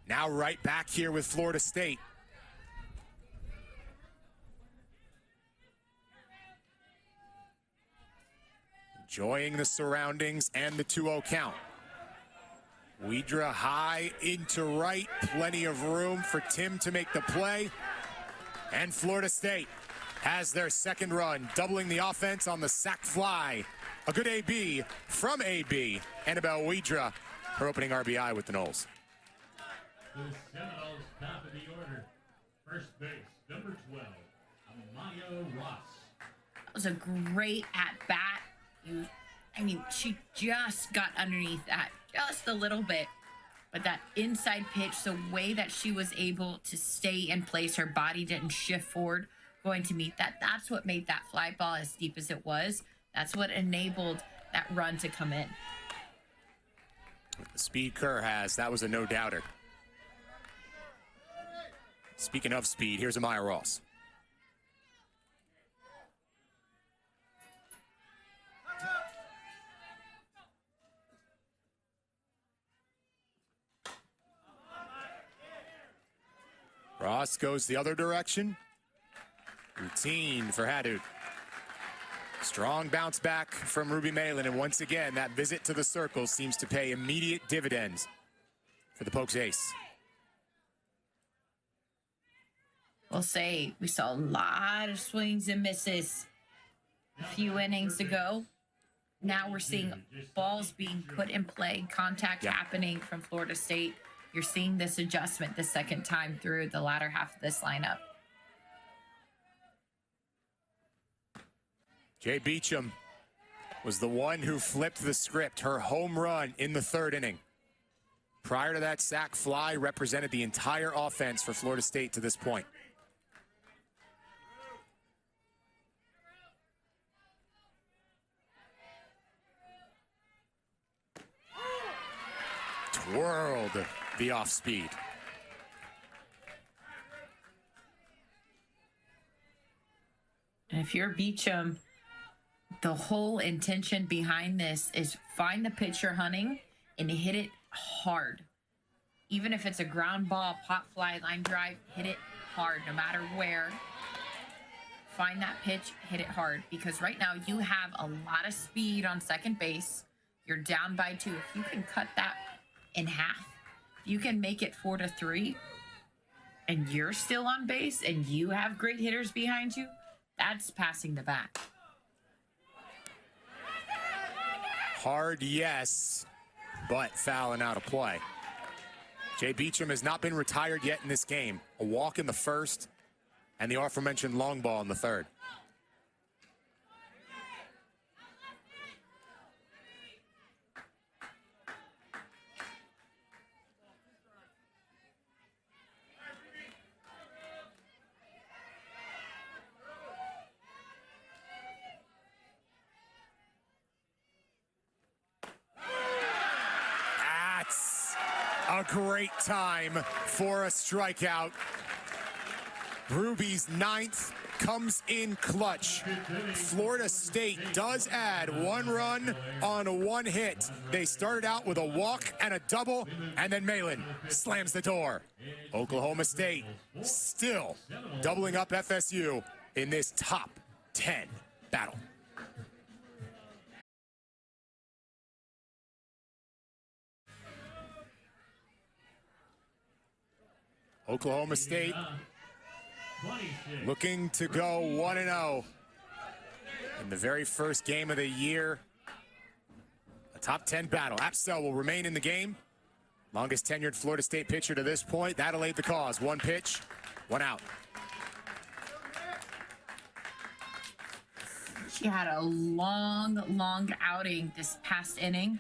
Now right back here with Florida State. Enjoying the surroundings and the 2-0 count. Widra high into right. Plenty of room for Tim to make the play. And Florida State has their second run, doubling the offense on the sac fly. A good AB from AB. Annabelle Widra, her opening RBI with the Noles. The Seminoles, top of the order. First base, number 12, Amaya Ross. That was a great at-bat. She just got underneath that just a little bit. But that inside pitch, the way that she was able to stay in place, her body didn't shift forward going to meet that. That's what made that fly ball as deep as it was. That's what enabled that run to come in. The speed Kerr has, that was a no-doubter. Speaking of speed, here's Amaya Ross. Ross goes the other direction. Routine for Hadid. Strong bounce back from Ruby Malin, and once again, that visit to the circle seems to pay immediate dividends for the Pokes ace. We'll say we saw a lot of swings and misses a few innings ago. Now we're seeing balls being put in play, contact happening from Florida State. You're seeing this adjustment the second time through the latter half of this lineup. Jay Beecham was the one who flipped the script. Her home run in the third inning. Prior to that sac fly, represented the entire offense for Florida State to this point. Twirled the off speed. And if you're Beecham, the whole intention behind this is find the pitch you're hunting and hit it hard. Even if it's a ground ball, pop fly, line drive, hit it hard no matter where. Find that pitch, hit it hard. Because right now you have a lot of speed on second base. You're down by 2. If you can cut that in half, if you can make it 4-3, and you're still on base and you have great hitters behind you, that's passing the bat. Hard, yes, but foul and out of play. Jay Beecham has not been retired yet in this game. A walk in the first and the aforementioned long ball in the third. A great time for a strikeout. Ruby's 9th comes in clutch. Florida State does add 1 run on 1 hit. They started out with a walk and a double, and then Malin slams the door. Oklahoma State still doubling up FSU in this top 10 battle. Oklahoma State 26. Looking to go 1-0 in the very first game of the year. A top 10 battle. Apsell will remain in the game. Longest tenured Florida State pitcher to this point. That'll aid the cause. One pitch, one out. She had a long outing this past inning.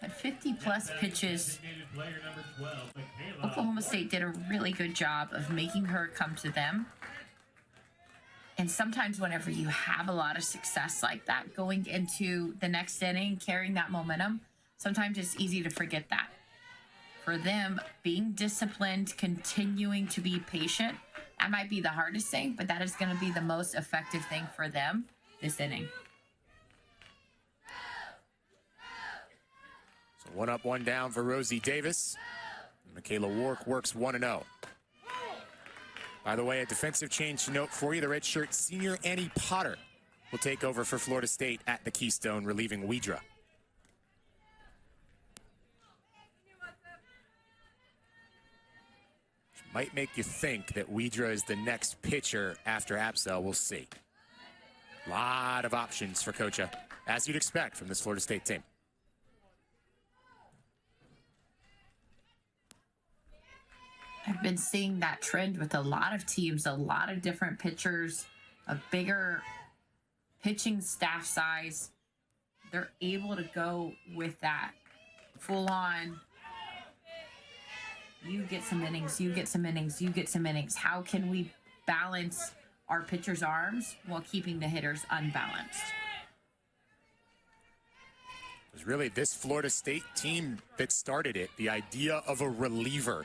Had 50-plus pitches. Designated player number 12, Michaela Oklahoma State did a really good job of making her come to them. And sometimes whenever you have a lot of success like that, going into the next inning, carrying that momentum, sometimes it's easy to forget that. For them, being disciplined, continuing to be patient, that might be the hardest thing, but that is going to be the most effective thing for them this inning. So 1 up, 1 down for Rosie Davis. Michaela Wark works 1-0. By the way, a defensive change to note for you. The redshirt senior Annie Potter will take over for Florida State at the Keystone, relieving Wedra. Which might make you think that Wedra is the next pitcher after Apsell. We'll see. A lot of options for Kocha, as you'd expect from this Florida State team. I've been seeing that trend with a lot of teams, a lot of different pitchers, a bigger pitching staff size. They're able to go with that full on. You get some innings, you get some innings, you get some innings. How can we balance our pitchers' arms while keeping the hitters unbalanced? It was really this Florida State team that started it, the idea of a reliever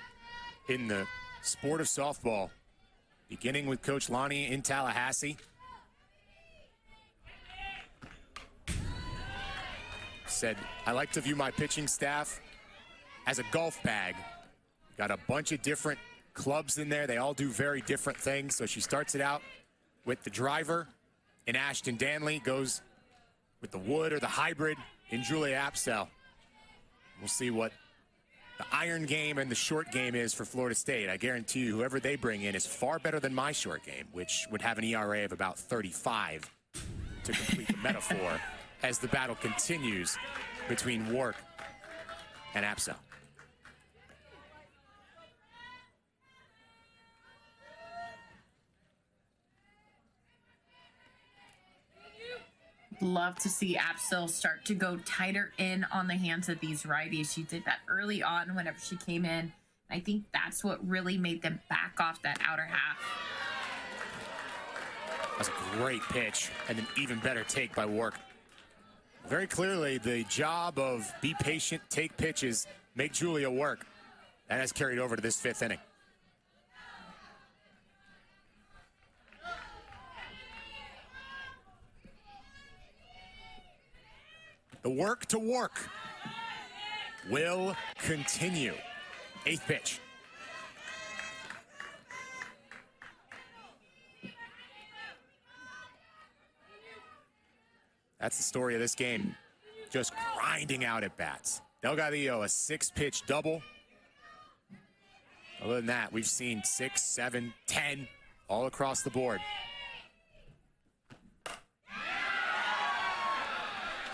in the sport of softball, beginning with Coach Lonnie in Tallahassee. Said, I like to view my pitching staff as a golf bag. Got a bunch of different clubs in there. They all do very different things. So she starts it out with the driver in Ashton Danley, goes with the wood or the hybrid in Julia Apsell. We'll see what the iron game and the short game is for Florida State. I guarantee you, whoever they bring in is far better than my short game, which would have an ERA of about 35 to complete the metaphor as the battle continues between Wark and Apsell. Love to see Apsell start to go tighter in on the hands of these righties. She did that early on whenever she came in. I think that's what really made them back off that outer half. That's a great pitch and an even better take by Wark. Very clearly, the job of be patient, take pitches, make Julia work. That has carried over to this fifth inning. The work to work will continue. Eighth pitch. That's the story of this game. Just grinding out at bats. Delgadillo, a 6-pitch double. Other than that, we've seen 6, 7, 10 all across the board.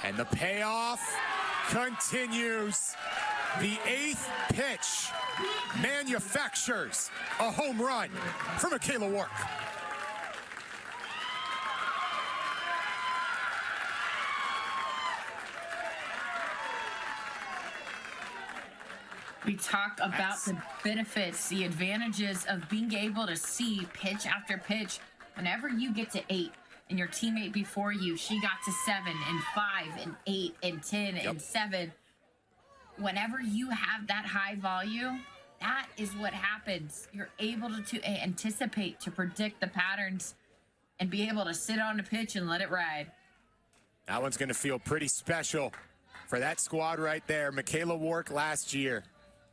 And the payoff continues. The 8th pitch manufactures a home run for Michaela Wark. We talk about the benefits, the advantages of being able to see pitch after pitch. Whenever you get to 8 and your teammate before you, she got to 7 and 5 and 8 and 10 and 7. Whenever you have that high volume, that is what happens. You're able to anticipate, to predict the patterns, and be able to sit on the pitch and let it ride. That one's going to feel pretty special for that squad right there. Michaela Wark last year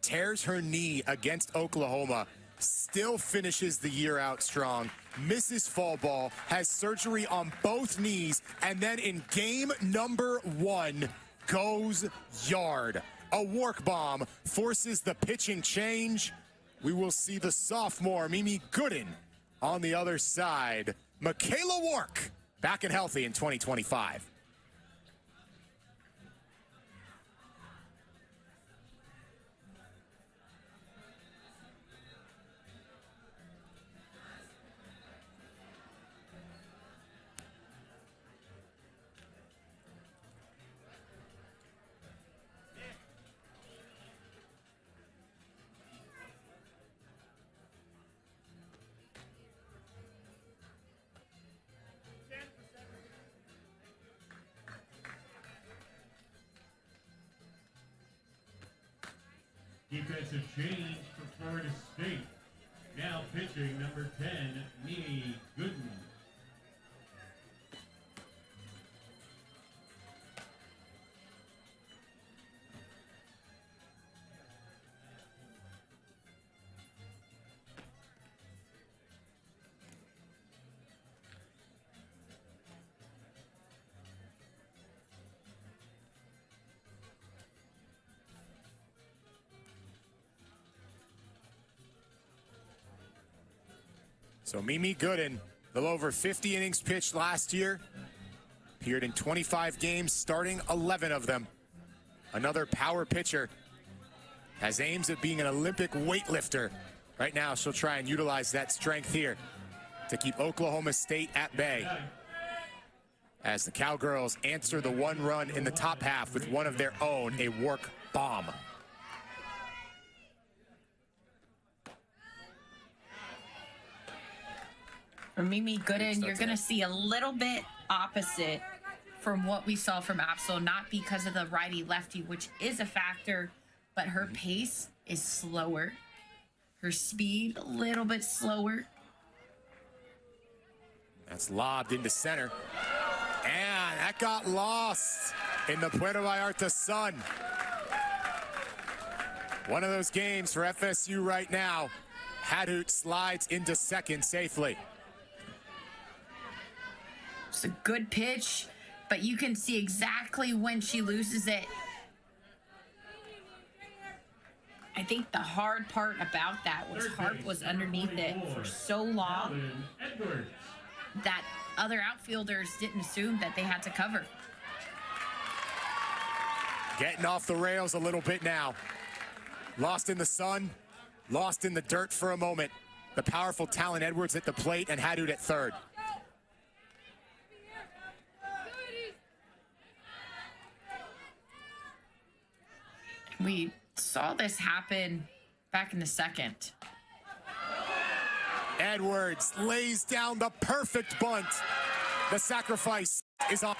tears her knee against Oklahoma, still finishes the year out strong, misses fall ball, has surgery on both knees, and then in game number 1 goes yard. A Wark bomb forces the pitching change. We will see the sophomore Mimi Gooden on the other side, Michaela Wark, back and healthy in 2025. Defensive change for Florida State. Now pitching number 10, Mimi Gooden. So Mimi Gooden, a little over 50 innings pitched last year. Appeared in 25 games, starting 11 of them. Another power pitcher. Has aims at being an Olympic weightlifter. Right now, she'll try and utilize that strength here to keep Oklahoma State at bay. As the Cowgirls answer the one run in the top half with one of their own, a Wark bomb. For Mimi Gooden, you're going to see a little bit opposite from what we saw from Absol, not because of the righty-lefty, which is a factor, but her pace is slower. Her speed, a little bit slower. That's lobbed into center. And that got lost in the Puerto Vallarta sun. One of those games for FSU right now. Hadhoot slides into second safely. It's a good pitch, but you can see exactly when she loses it. I think the hard part about that was Harp was underneath it for so long that other outfielders didn't assume that they had to cover. Getting off the rails a little bit now. Lost in the sun, lost in the dirt for a moment. The powerful Talon Edwards at the plate and Hadhoot at third. We saw this happen back in the second. Edwards lays down the perfect bunt. The sacrifice is on.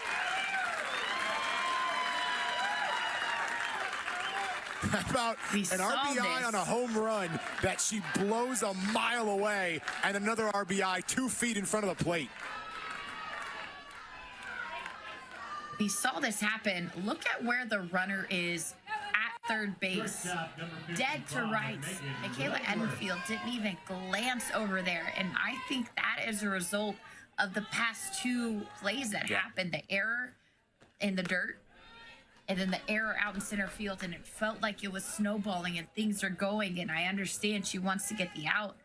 About an RBI on a home run that she blows a mile away, and another RBI 2 feet in front of the plate. We saw this happen. Look at where the runner is at third base. Dead to rights. Michaela Edenfield didn't even glance over there. And I think that is a result of the past two plays that happened. The error in the dirt and then the error out in center field. And it felt like it was snowballing and things are going. And I understand she wants to get the out.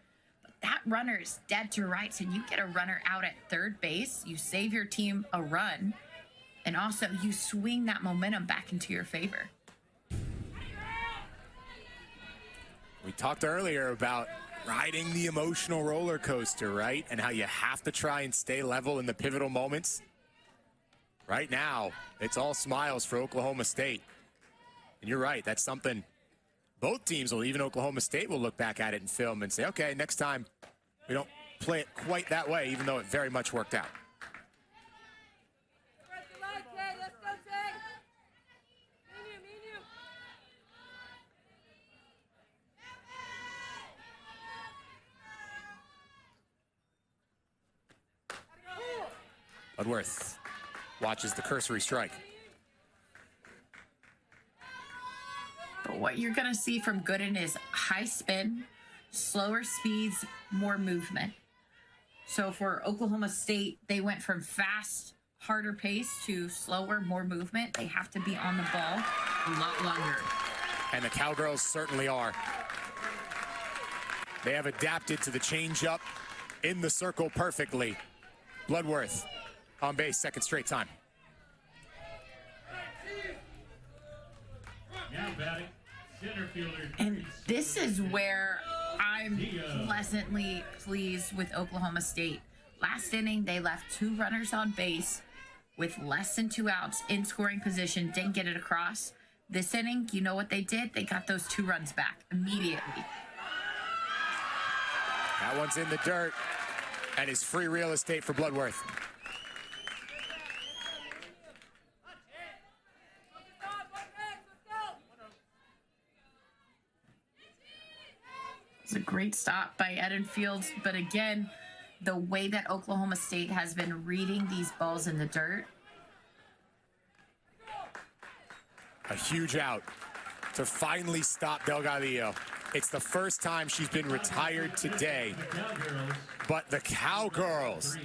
But that runner is dead to rights. And you get a runner out at third base. You save your team a run. And also, you swing that momentum back into your favor. We talked earlier about riding the emotional roller coaster, right? And how you have to try and stay level in the pivotal moments. Right now, it's all smiles for Oklahoma State. And you're right, that's something both teams will, even Oklahoma State will look back at it in film and say, okay, next time we don't play it quite that way, even though it very much worked out. Woodworth watches the cursory strike. But what you're going to see from Gooden is high spin, slower speeds, more movement. So for Oklahoma State, they went from fast, harder pace to slower, more movement. They have to be on the ball a lot longer. And the Cowgirls certainly are. They have adapted to the changeup in the circle perfectly. Bloodworth on base, second straight time. Now batting, center fielder. And this is where I'm pleasantly pleased with Oklahoma State. Last inning, they left 2 runners on base with less than 2 outs in scoring position, didn't get it across. This inning, you know what they did? They got those 2 runs back immediately. That one's in the dirt and is free real estate for Bloodworth. It's a great stop by Eden Fields, but again, the way that Oklahoma State has been reading these balls in the dirt. A huge out to finally stop Delgadillo. It's the first time she's been retired today, but the Cowgirls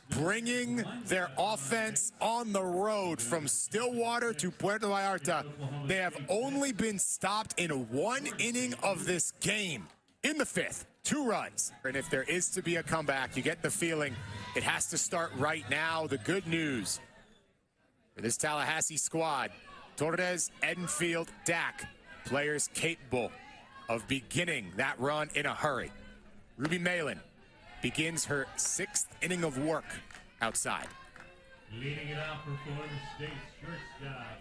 bringing their offense on the road from Stillwater to Puerto Vallarta. They have only been stopped in 1 inning of this game. In the 5th, 2 runs. And if there is to be a comeback, you get the feeling it has to start right now. The good news for this Tallahassee squad, Torres, Edenfield, Dak, players capable of beginning that run in a hurry. Ruby Malin begins her 6th inning of work outside. Leading it out for Florida State shortstop,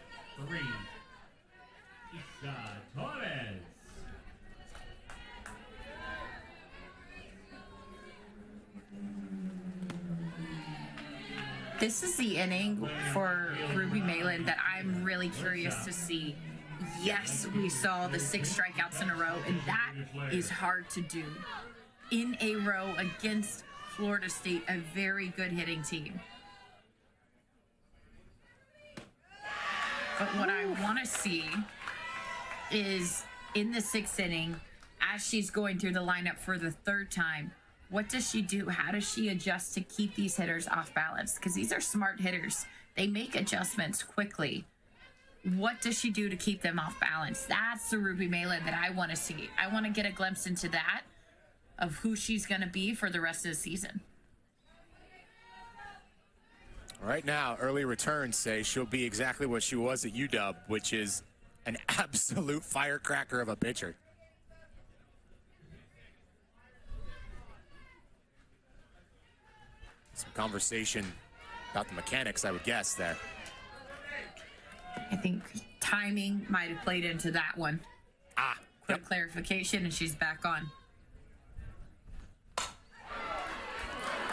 3, Isa Torres. This is the inning for Ruby Malin that I'm really curious to see. Yes, we saw the 6 strikeouts in a row, and that is hard to do in a row against Florida State, a very good hitting team. But what I want to see is in the 6th inning, as she's going through the lineup for the 3rd time, what does she do? How does she adjust to keep these hitters off balance? Because these are smart hitters. They make adjustments quickly. What does she do to keep them off balance? That's the Ruby Malin that I want to see. I want to get a glimpse into that, of who she's going to be for the rest of the season. Right now, early returns say she'll be exactly what she was at UW, which is an absolute firecracker of a pitcher. Some conversation about the mechanics, I would guess, there. I think timing might have played into that one. Quick clarification, and she's back on.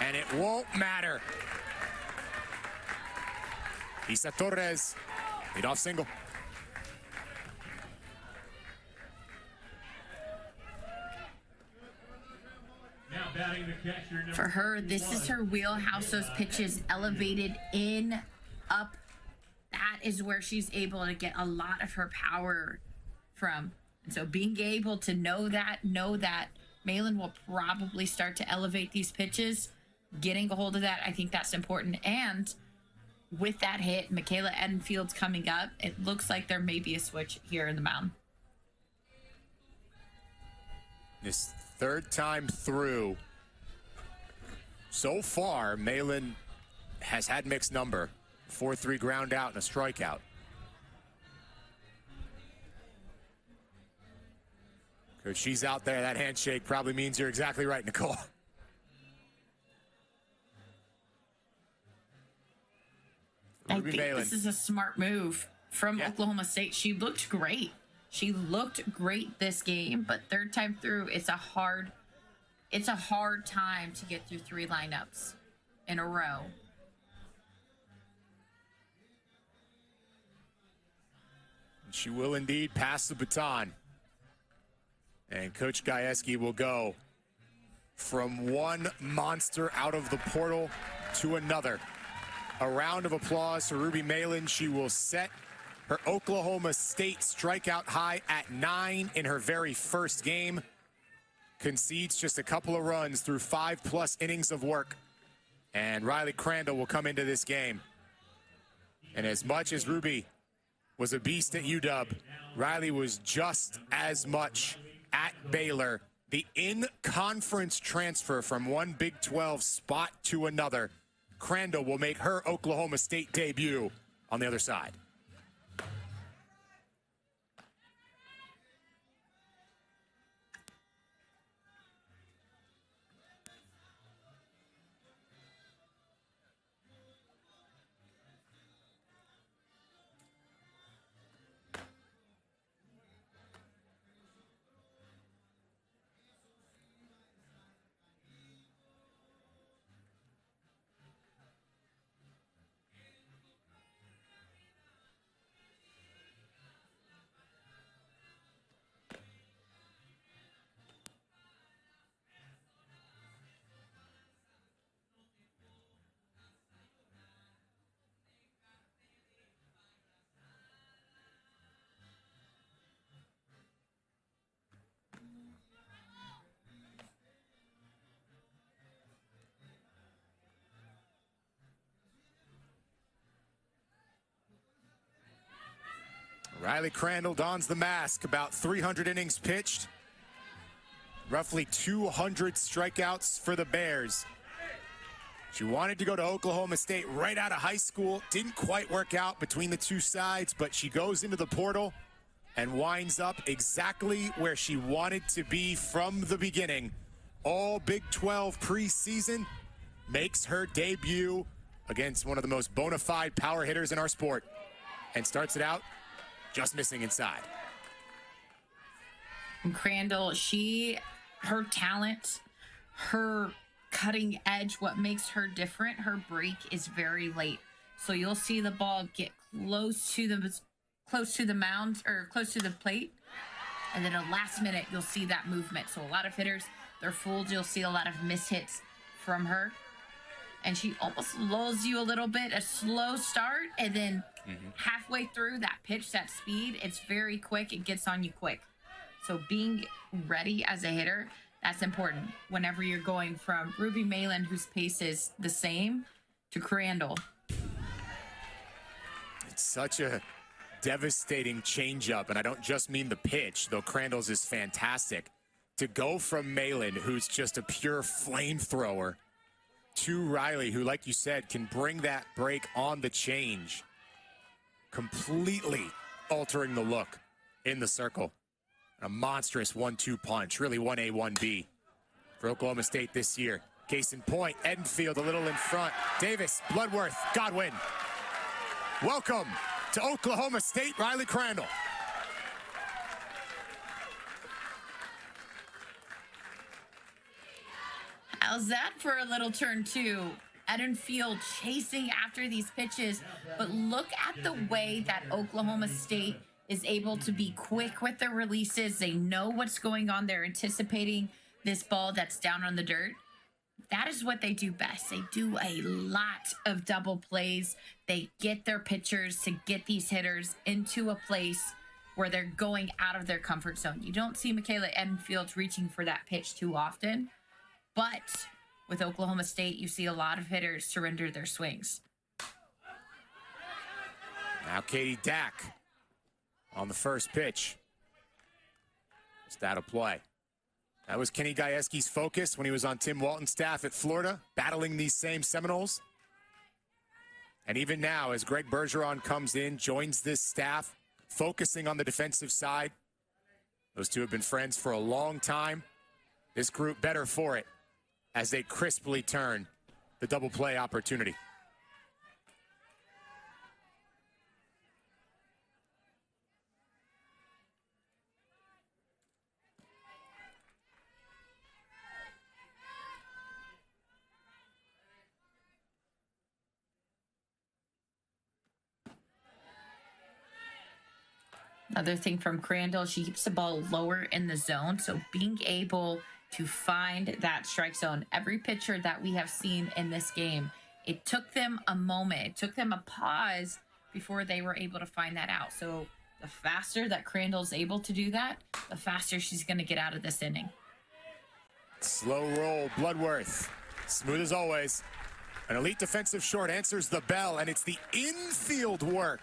And it won't matter. Isa Torres, leadoff single. Now batting the catcher, number For her, this is her wheelhouse. Those pitches elevated in, up. That is where she's able to get a lot of her power from. And so being able to know that Malin will probably start to elevate these pitches, getting a hold of that, I think that's important. And with that hit, Michaela Edenfield's coming up. It looks like there may be a switch here in the mound. This 3rd time through, so far, Malin has had mixed number. 4-3 ground out and a strikeout. Coach, she's out there. That handshake probably means you're exactly right, Nicole. I think this is a smart move from Oklahoma State. She looked great. She looked great this game, but 3rd time through, it's a hard time to get through 3 lineups in a row. She will indeed pass the baton. And Coach Gajewski will go from one monster out of the portal to another. A round of applause for Ruby Malin. She will set her Oklahoma State strikeout high at 9 in her very first game. Concedes just a couple of runs through 5+ innings of work. And Riley Crandall will come into this game. And as much as Ruby was a beast at UW, Riley was just as much at Baylor The in-conference transfer from one Big 12 spot to another. Crandall will make her Oklahoma State debut on the other side. Riley Crandall dons the mask. About 300 innings pitched. Roughly 200 strikeouts for the Bears. She wanted to go to Oklahoma State right out of high school. Didn't quite work out between the two sides, but she goes into the portal and winds up exactly where she wanted to be from the beginning. All Big 12 preseason, makes her debut against one of the most bona fide power hitters in our sport, and starts it out just missing inside. Crandall, her talent, her cutting edge, what makes her different, her break is very late. So you'll see the ball get close to the mound or close to the plate, and then at last minute you'll see that movement. So a lot of hitters, they're fooled. You'll see a lot of mishits from her, and she almost lulls you a little bit, a slow start, and then halfway through that pitch, that speed, it's very quick. It gets on you quick. So being ready as a hitter, that's important whenever you're going from Ruby Malin, whose pace is the same, to Crandall. It's such a devastating changeup, and I don't just mean the pitch, though Crandall's is fantastic. To go from Malin, who's just a pure flamethrower, to Riley, who, like you said, can bring that break on the change, completely altering the look in the circle. A monstrous 1-2 punch, really 1A, 1B for Oklahoma State this year. Case in point, Edenfield a little in front. Davis, Bloodworth, Godwin. Welcome to Oklahoma State, Riley Crandall. How's that for a little turn two? Edenfield chasing after these pitches, but look at the way that Oklahoma State is able to be quick with their releases. They know what's going on. They're anticipating this ball that's down on the dirt. That is what they do best. They do a lot of double plays. They get their pitchers to get these hitters into a place where they're going out of their comfort zone. You don't see Michaela Edenfield reaching for that pitch too often, but with Oklahoma State, you see a lot of hitters surrender their swings. Now Katie Dack on the first pitch. Stat of play. That was Kenny Gajewski's focus when he was on Tim Walton's staff at Florida, battling these same Seminoles. And even now, as Greg Bergeron comes in, joins this staff, focusing on the defensive side. Those two have been friends for a long time. This group better for it as they crisply turn the double play opportunity. Another thing from Crandall, she keeps the ball lower in the zone. So being able to find that strike zone, every pitcher that we have seen in this game, it took them a moment. It took them a pause before they were able to find that out. So the faster that Crandall's able to do that, the faster she's going to get out of this inning. Slow roll, Bloodworth. Smooth as always. An elite defensive short answers the bell, and it's the infield work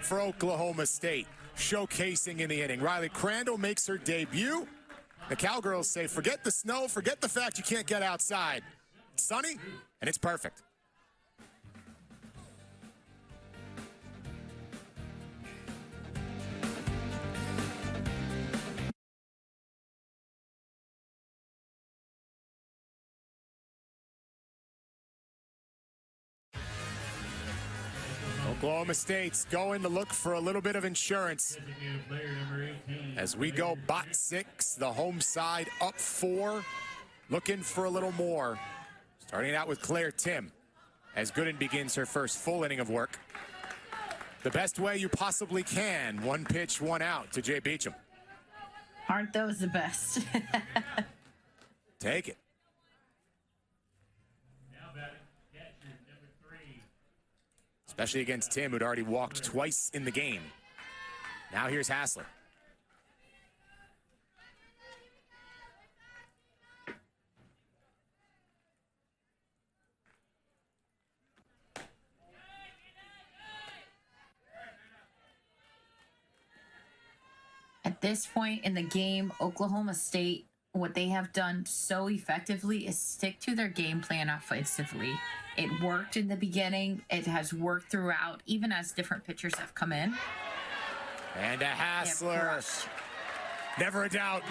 for Oklahoma State showcasing in the inning. Riley Crandall makes her debut The Cowgirls say, forget the snow, forget the fact you can't get outside. It's sunny, and it's perfect. Oklahoma State's going to look for a little bit of insurance. As we go bot 6, the home side up 4, looking for a little more. Starting out with Claire Tim as Gooden begins her first full inning of work. The best way you possibly can. 1 pitch, 1 out to Jay Beecham. Aren't those the best? Take it. Especially against Tim, who'd already walked twice in the game. Now here's Hassler. At this point in the game, Oklahoma State, what they have done so effectively is stick to their game plan offensively. It worked in the beginning. It has worked throughout, even as different pitchers have come in. And a Hassler. Never a doubt.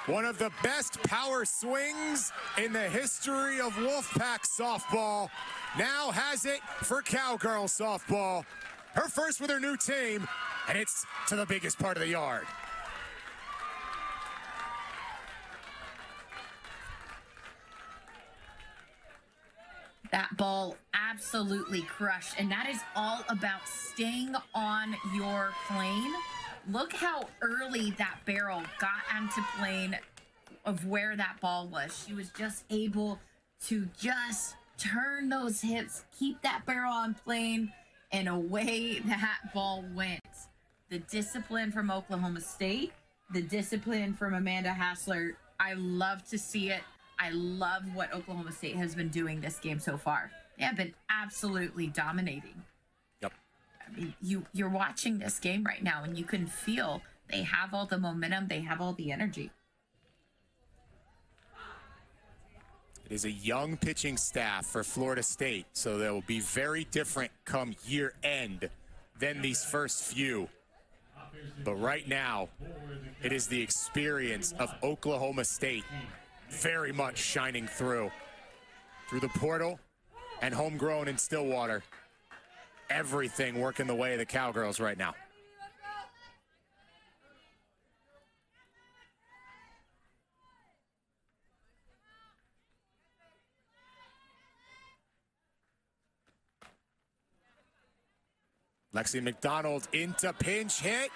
One of the best power swings in the history of Wolfpack softball. Now has it for Cowgirl softball. Her first with her new team, and it's to the biggest part of the yard. That ball absolutely crushed, and that is all about staying on your plane. Look how early that barrel got onto plane of where that ball was. She was just able to just turn those hips, keep that barrel on plane, and away that ball went. The discipline from Oklahoma State, the discipline from Amanda Hassler, I love to see it. I love what Oklahoma State has been doing this game so far. They have been absolutely dominating. Yep. I mean, you're watching this game right now, and you can feel they have all the momentum. They have all the energy. It is a young pitching staff for Florida State, so they will be very different come year end than these first few. But right now, it is the experience of Oklahoma State very much shining through the portal and homegrown in Stillwater. Everything working the way of the Cowgirls right now. Lexi McDonald into pinch hit.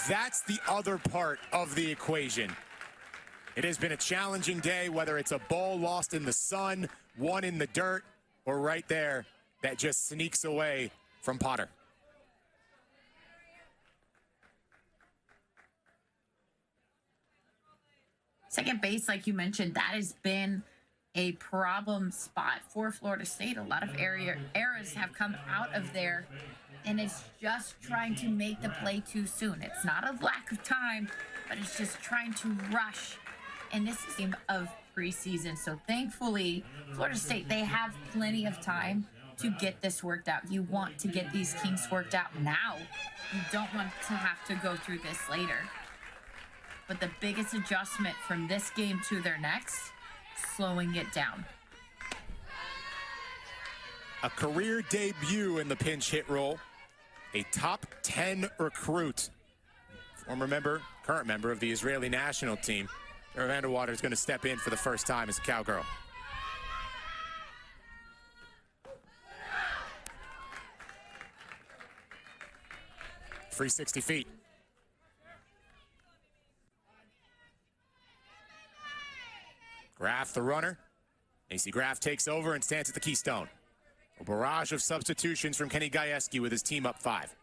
That's the other part of the equation. It has been a challenging day, whether it's a ball lost in the sun, one in the dirt, or right there that just sneaks away from Potter. Second base, like you mentioned, that has been a problem spot for Florida State. A lot of errors have come out of there, and it's just trying to make the play too soon. It's not a lack of time, but it's just trying to rush. And this is a game of preseason, so thankfully, Florida State, they have plenty of time to get this worked out. You want to get these kinks worked out now. You don't want to have to go through this later. But the biggest adjustment from this game to their next, slowing it down. A career debut in the pinch hit role. A top 10 recruit. Current member of the Israeli national team. Vanderwater is going to step in for the first time as a Cowgirl. Free 60 feet. Graff, the runner. AC Graff takes over and stands at the Keystone. A barrage of substitutions from Kenny Gajewski with his team up 5.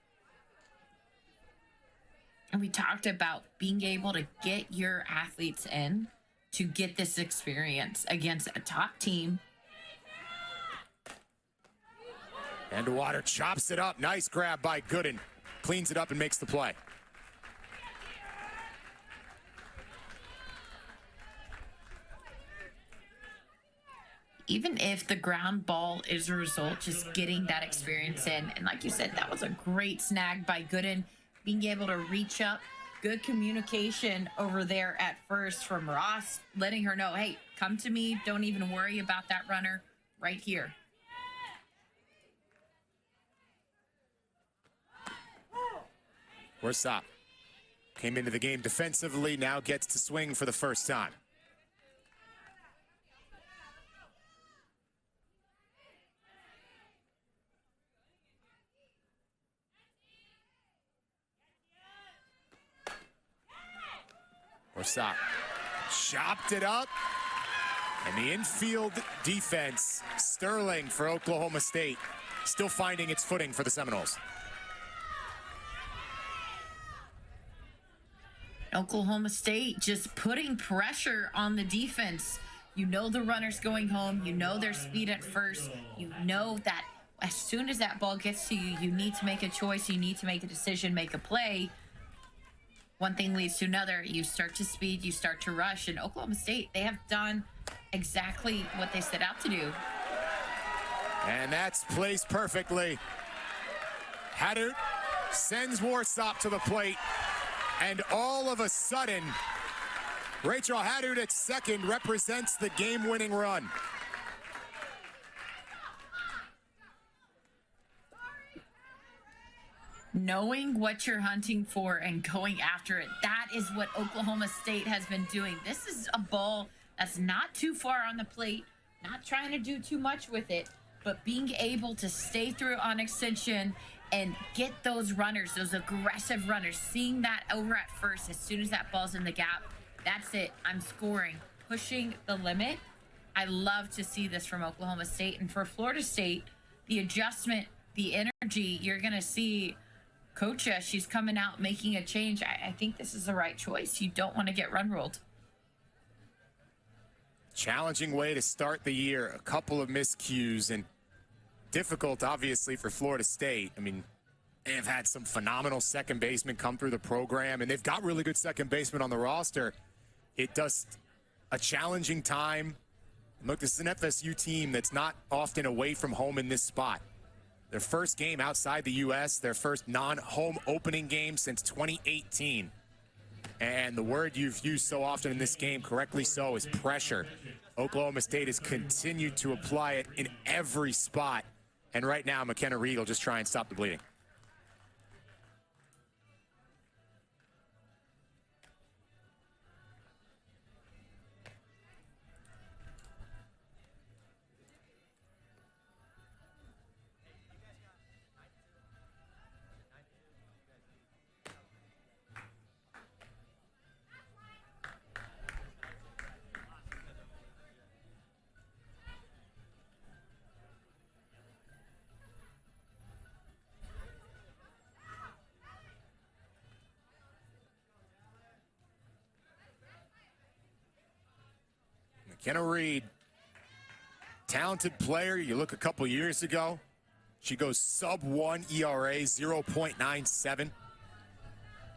And we talked about being able to get your athletes in to get this experience against a top team. Vanderwater chops it up. Nice grab by Gooden. Cleans it up and makes the play. Even if the ground ball is a result, just getting that experience in. And like you said, that was a great snag by Gooden, being able to reach up. Good communication over there at first from Ross, letting her know, hey, come to me. Don't even worry about that runner right here. Warsop came into the game defensively, now gets to swing for the first time. Warsop chopped it up, and the infield defense, sterling for Oklahoma State, still finding its footing for the Seminoles. Oklahoma State just putting pressure on the defense. You know the runner's going home. You know their speed at first. You know that as soon as that ball gets to you, you need to make a choice. You need to make a decision, make a play. One thing leads to another. You start to speed, you start to rush. And Oklahoma State, they have done exactly what they set out to do. And that's placed perfectly. Haddert sends Warsop to the plate. And all of a sudden, Rachel Haddert at second represents the game-winning run. Knowing what you're hunting for and going after it, that is what Oklahoma State has been doing. This is a ball that's not too far on the plate, not trying to do too much with it, but being able to stay through on extension and get those runners, those aggressive runners, seeing that over at first as soon as that ball's in the gap. That's it. I'm scoring, pushing the limit. I love to see this from Oklahoma State. And for Florida State, the adjustment, the energy, you're going to see Kocha, she's coming out making a change. I think this is the right choice. You don't want to get run ruled. Challenging way to start the year. A couple of miscues and difficult, obviously, for Florida State. I mean, they have had some phenomenal second basemen come through the program, and they've got really good second basemen on the roster. It does a challenging time. Look, this is an FSU team that's not often away from home in this spot. Their first game outside the U.S., their first non-home opening game since 2018. And the word you've used so often in this game, correctly so, is pressure. Oklahoma State has continued to apply it in every spot. And right now, McKenna Reed will just try and stop the bleeding. McKenna Reed, talented player. You look a couple years ago, she goes sub-1 ERA, 0.97.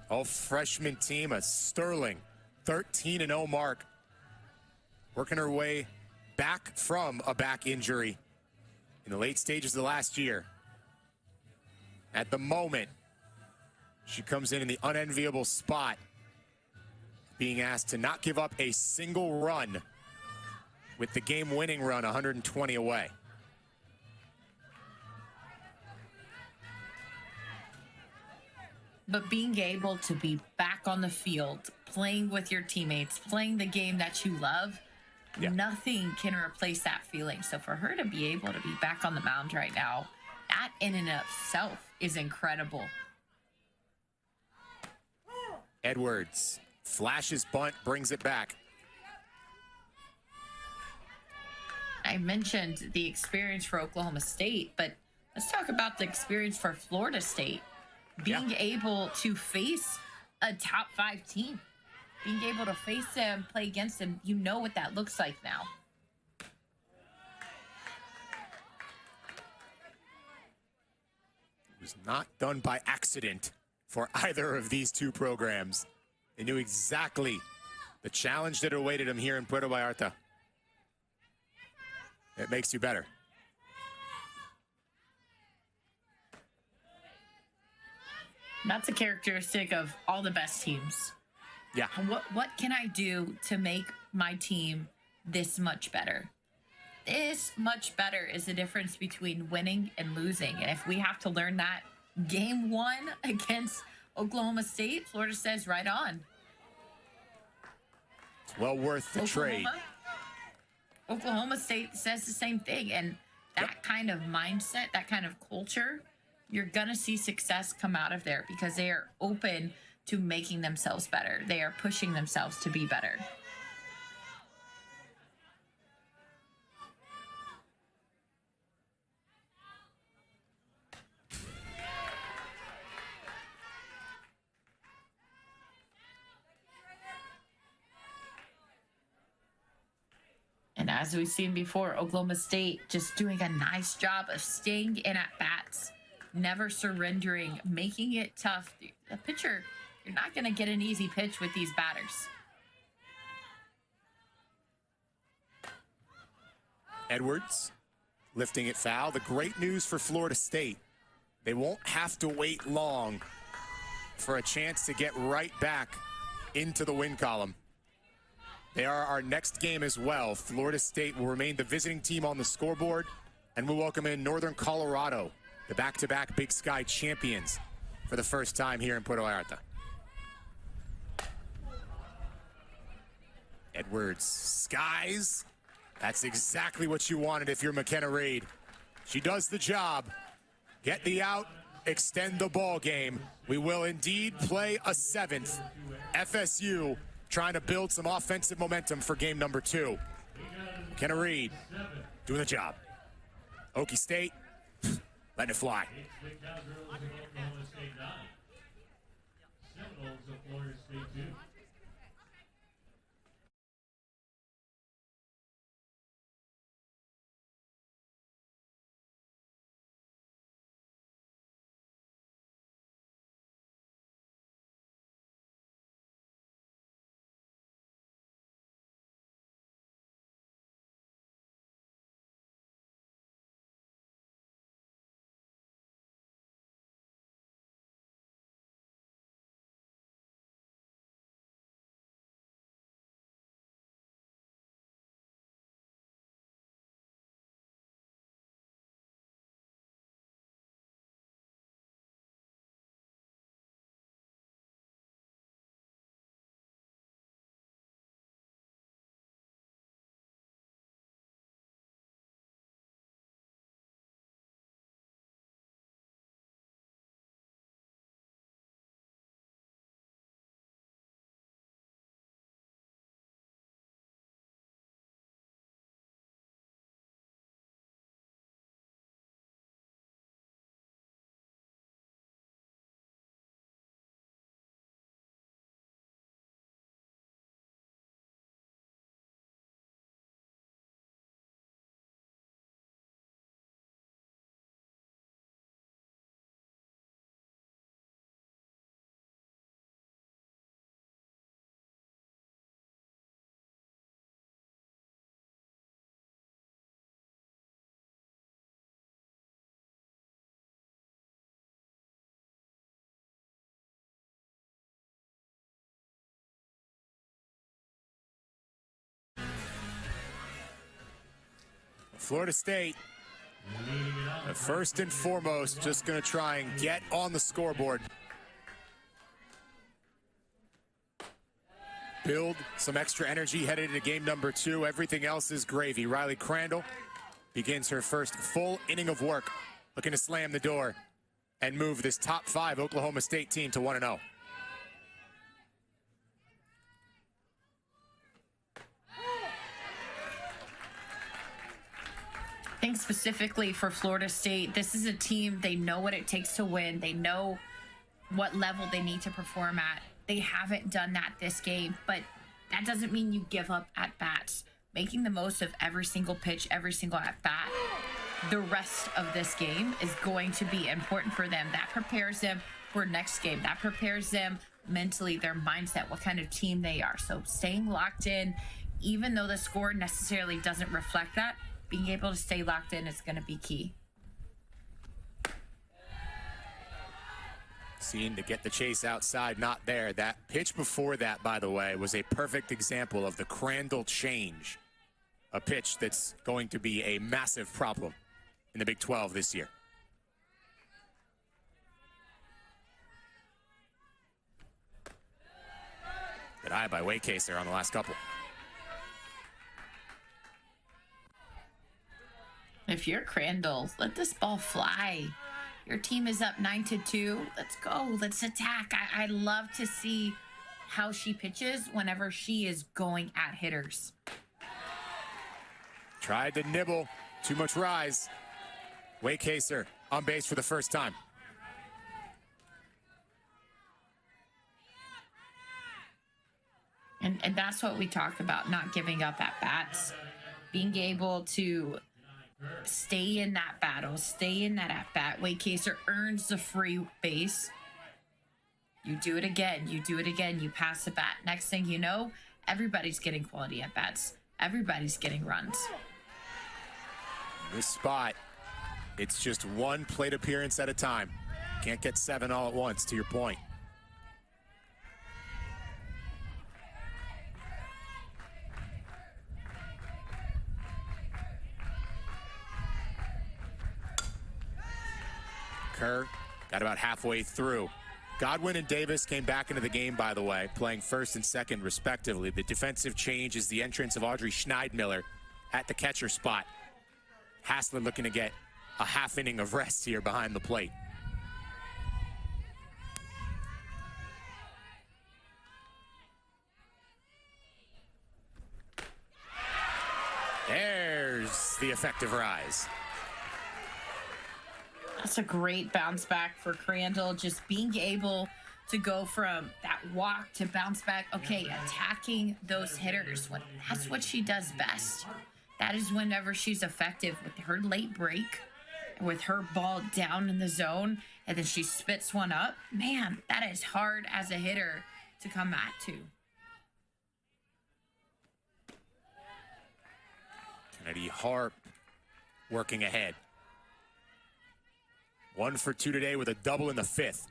All freshman team, a sterling 13-0 mark. Working her way back from a back injury in the late stages of last year. At the moment, she comes in the unenviable spot, being asked to not give up a single run with the game-winning run 120 away. But being able to be back on the field, playing with your teammates, playing the game that you love, nothing can replace that feeling. So for her to be able to be back on the mound right now, that in and of itself is incredible. Edwards flashes bunt, brings it back. I mentioned the experience for Oklahoma State, but let's talk about the experience for Florida State. Being able to face a top 5 team, being able to face them, play against them, you know what that looks like now. It was not done by accident for either of these two programs. They knew exactly the challenge that awaited them here in Puerto Vallarta. It makes you better. That's a characteristic of all the best teams. Yeah. What can I do to make my team this much better? This much better is the difference between winning and losing. And if we have to learn that game 1 against Oklahoma State, Florida says right on. It's well worth the trade. Oklahoma State says the same thing. And that kind of mindset, that kind of culture, you're going to see success come out of there because they are open to making themselves better. They are pushing themselves to be better. And as we've seen before, Oklahoma State just doing a nice job of staying in at bats, never surrendering, making it tough. The pitcher, you're not going to get an easy pitch with these batters. Edwards lifting it foul. The great news for Florida State, they won't have to wait long for a chance to get right back into the win column. They are our next game as well. Florida State will remain the visiting team on the scoreboard, and we'll welcome in Northern Colorado, the back-to-back Big Sky champions, for the first time here in Puerto Vallarta. Edwards skies. That's exactly what you wanted if you're McKenna Reed. She does the job. Get the out, extend the ball game. We will indeed play a 7th. FSU trying to build some offensive momentum for game number 2. McKenna Reed doing the job. Okie State letting it fly. Florida State, first and foremost, just going to try and get on the scoreboard. Build some extra energy headed into game number 2. Everything else is gravy. Riley Crandall begins her first full inning of work, looking to slam the door and move this top 5 Oklahoma State team to 1-0. I think specifically for Florida State, this is a team, they know what it takes to win. They know what level they need to perform at. They haven't done that this game, but that doesn't mean you give up at bats. Making the most of every single pitch, every single at bat, the rest of this game is going to be important for them. That prepares them for next game. That prepares them mentally, their mindset, what kind of team they are. So staying locked in, even though the score necessarily doesn't reflect that, being able to stay locked in is going to be key. Seen to get the chase outside, not there. That pitch before that, by the way, was a perfect example of the Crandall change. A pitch that's going to be a massive problem in the Big 12 this year. Good eye by Waycaser on the last couple. If you're Crandall, let this ball fly. Your team is up 9-2. Let's go. Let's attack. I love to see how she pitches whenever she is going at hitters. Tried to nibble. Too much rise. Waycaser on base for the first time. And that's what we talk about, not giving up at bats. Being able to stay in that battle, stay in that at bat. Waycaser earns the free base. You do it again. You do it again. You pass the bat. Next thing you know, everybody's getting quality at bats. Everybody's getting runs. This spot, it's just one plate appearance at a time. Can't get 7 all at once, to your point. Kerr got about halfway through. Godwin and Davis came back into the game, by the way, playing first and second respectively. The defensive change is the entrance of Audrey Schneidmiller at the catcher spot. Hassler looking to get a half inning of rest here behind the plate. There's the effective rise. That's a great bounce back for Crandall. Just being able to go from that walk to bounce back. Okay, attacking those hitters. That's what she does best. That is whenever she's effective with her late break, with her ball down in the zone, and then she spits one up. Man, that is hard as a hitter to come at to. Kennedy Harp working ahead. 1 for 2 today with a double in the 5th.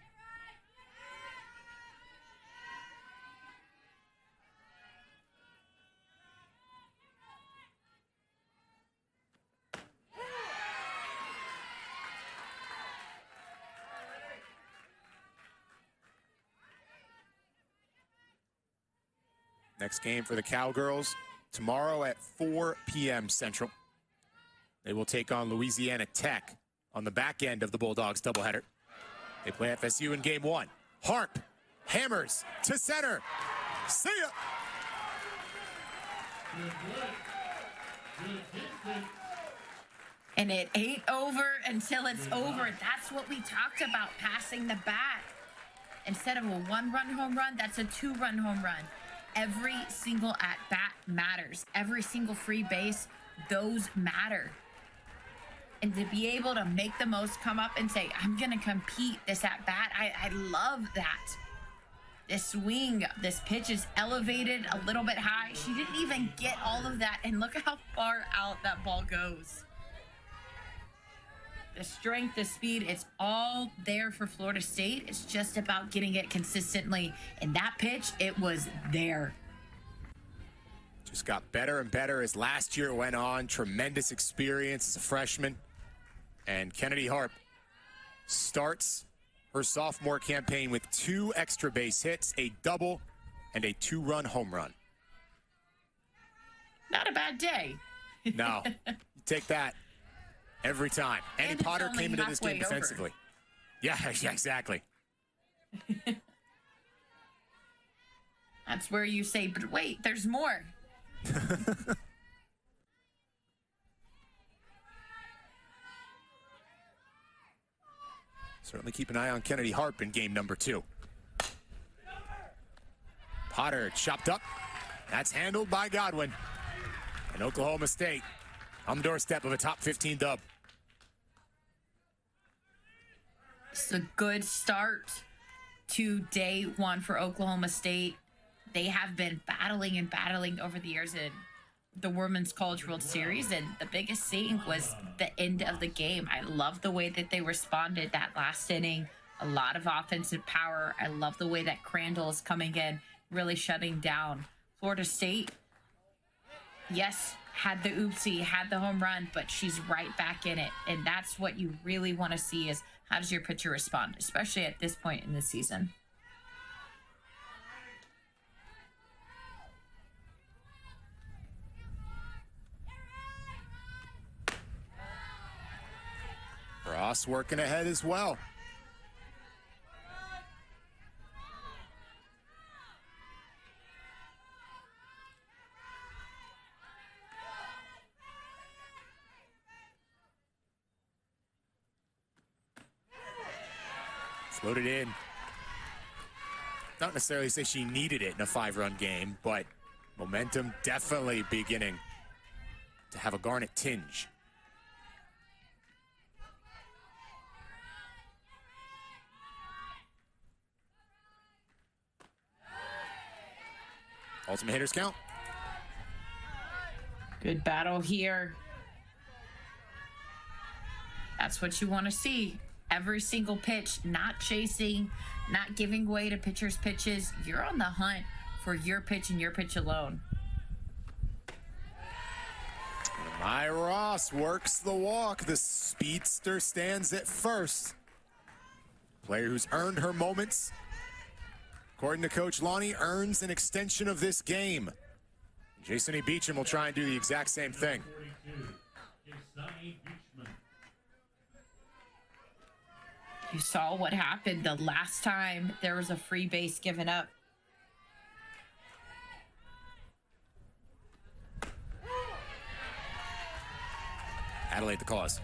Next game for the Cowgirls tomorrow at 4 p.m. Central. They will take on Louisiana Tech on the back end of the Bulldogs doubleheader. They play FSU in game 1. Harp hammers to center. See ya. And it ain't over until it's over. That's what we talked about, passing the bat. Instead of a 1-run home run, that's a 2-run home run. Every single at-bat matters. Every single free base, those matter. And to be able to make the most, come up and say, I'm going to compete this at-bat, I love that. This swing, this pitch is elevated a little bit high. She didn't even get all of that, and look how far out that ball goes. The strength, the speed, it's all there for Florida State. It's just about getting it consistently. And that pitch, it was there. Just got better and better as last year went on. Tremendous experience as a freshman. And Kennedy Harp starts her sophomore campaign with 2 extra base hits, a double, and a 2-run home run. Not a bad day. No, you take that every time. Annie Potter came into this game defensively. Yeah, exactly. That's where you say, but wait, there's more. Certainly keep an eye on Kennedy Harp in game number 2. Potter chopped up. That's handled by Godwin. And Oklahoma State on the doorstep of a top 15 dub. It's a good start to day 1 for Oklahoma State. They have been battling and battling over the years, and the Women's College World Series, and the biggest thing was the end of the game. I love the way that they responded that last inning. A lot of offensive power. I love the way that Crandall is coming in, really shutting down Florida State. Yes, had the oopsie, had the home run, but she's right back in it. And that's what you really want to see, is how does your pitcher respond, especially at this point in the season. Ross working ahead as well. Floated in. Not necessarily say she needed it in a 5-run game, but momentum definitely beginning to have a Garnet tinge. Ultimate hitters count. Good battle here. That's what you want to see. Every single pitch, not chasing, not giving way to pitchers' pitches. You're on the hunt for your pitch and your pitch alone. My Ross works the walk. The speedster stands at first. Player who's earned her moments. According to Coach Lonnie, earns an extension of this game. Jason E. Beecham will try and do the exact same thing. You saw what happened the last time there was a free base given up. Adelaide the cause.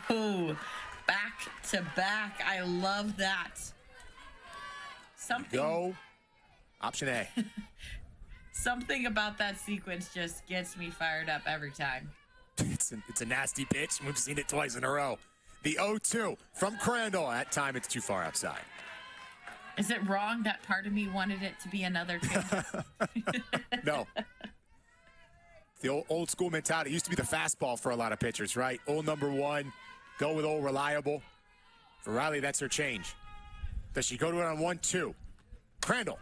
Oh, back to back. I love that. Something. Go. Option A. Something about that sequence just gets me fired up every time. It's a nasty pitch. We've seen it twice in a row. The 0-2 from Crandall. That time it's too far outside. Is it wrong that part of me wanted it to be another change? No. The old school mentality. It used to be the fastball for a lot of pitchers, right? Old number one, go with old reliable. For Riley, that's her change. Does she go to it on 1-2? Crandall.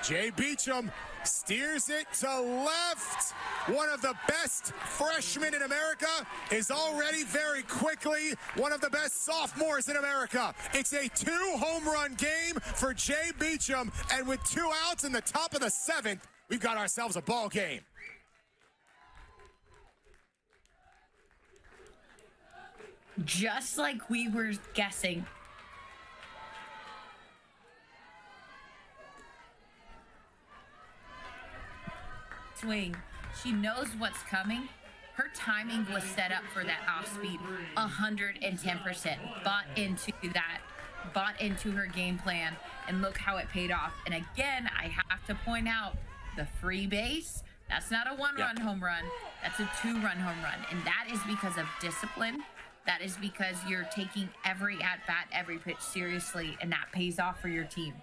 Jay Beecham steers it to left. One of the best freshmen in America is already very quickly one of the best sophomores in America. It's a 2-home-run game for Jay Beecham, and with 2 outs in the top of the 7th, we've got ourselves a ball game. Just like we were guessing. Swing. She knows what's coming. Her timing was set up for that off speed 110%. Bought into that. Bought into her game plan. And look how it paid off. And again, I have to point out the free base. That's not a 1-run home run. That's a 2-run home run. And that is because of discipline. That is because you're taking every at-bat, every pitch seriously, and that pays off for your team.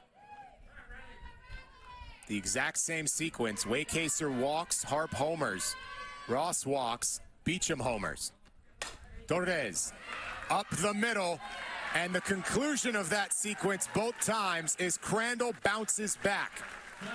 The exact same sequence. Waycaser walks, Harp homers. Ross walks, Beecham homers. Torres up the middle, and the conclusion of that sequence both times is Crandall bounces back.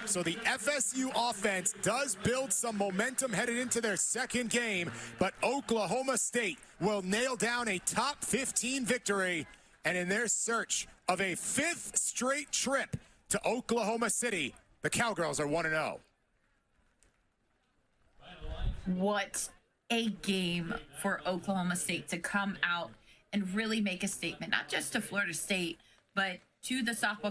So the FSU offense does build some momentum headed into their second game, but Oklahoma State will nail down a top 15 victory, and in their search of a 5th straight trip to Oklahoma City, the Cowgirls are 1-0. What a game for Oklahoma State to come out and really make a statement, not just to Florida State, but to the softball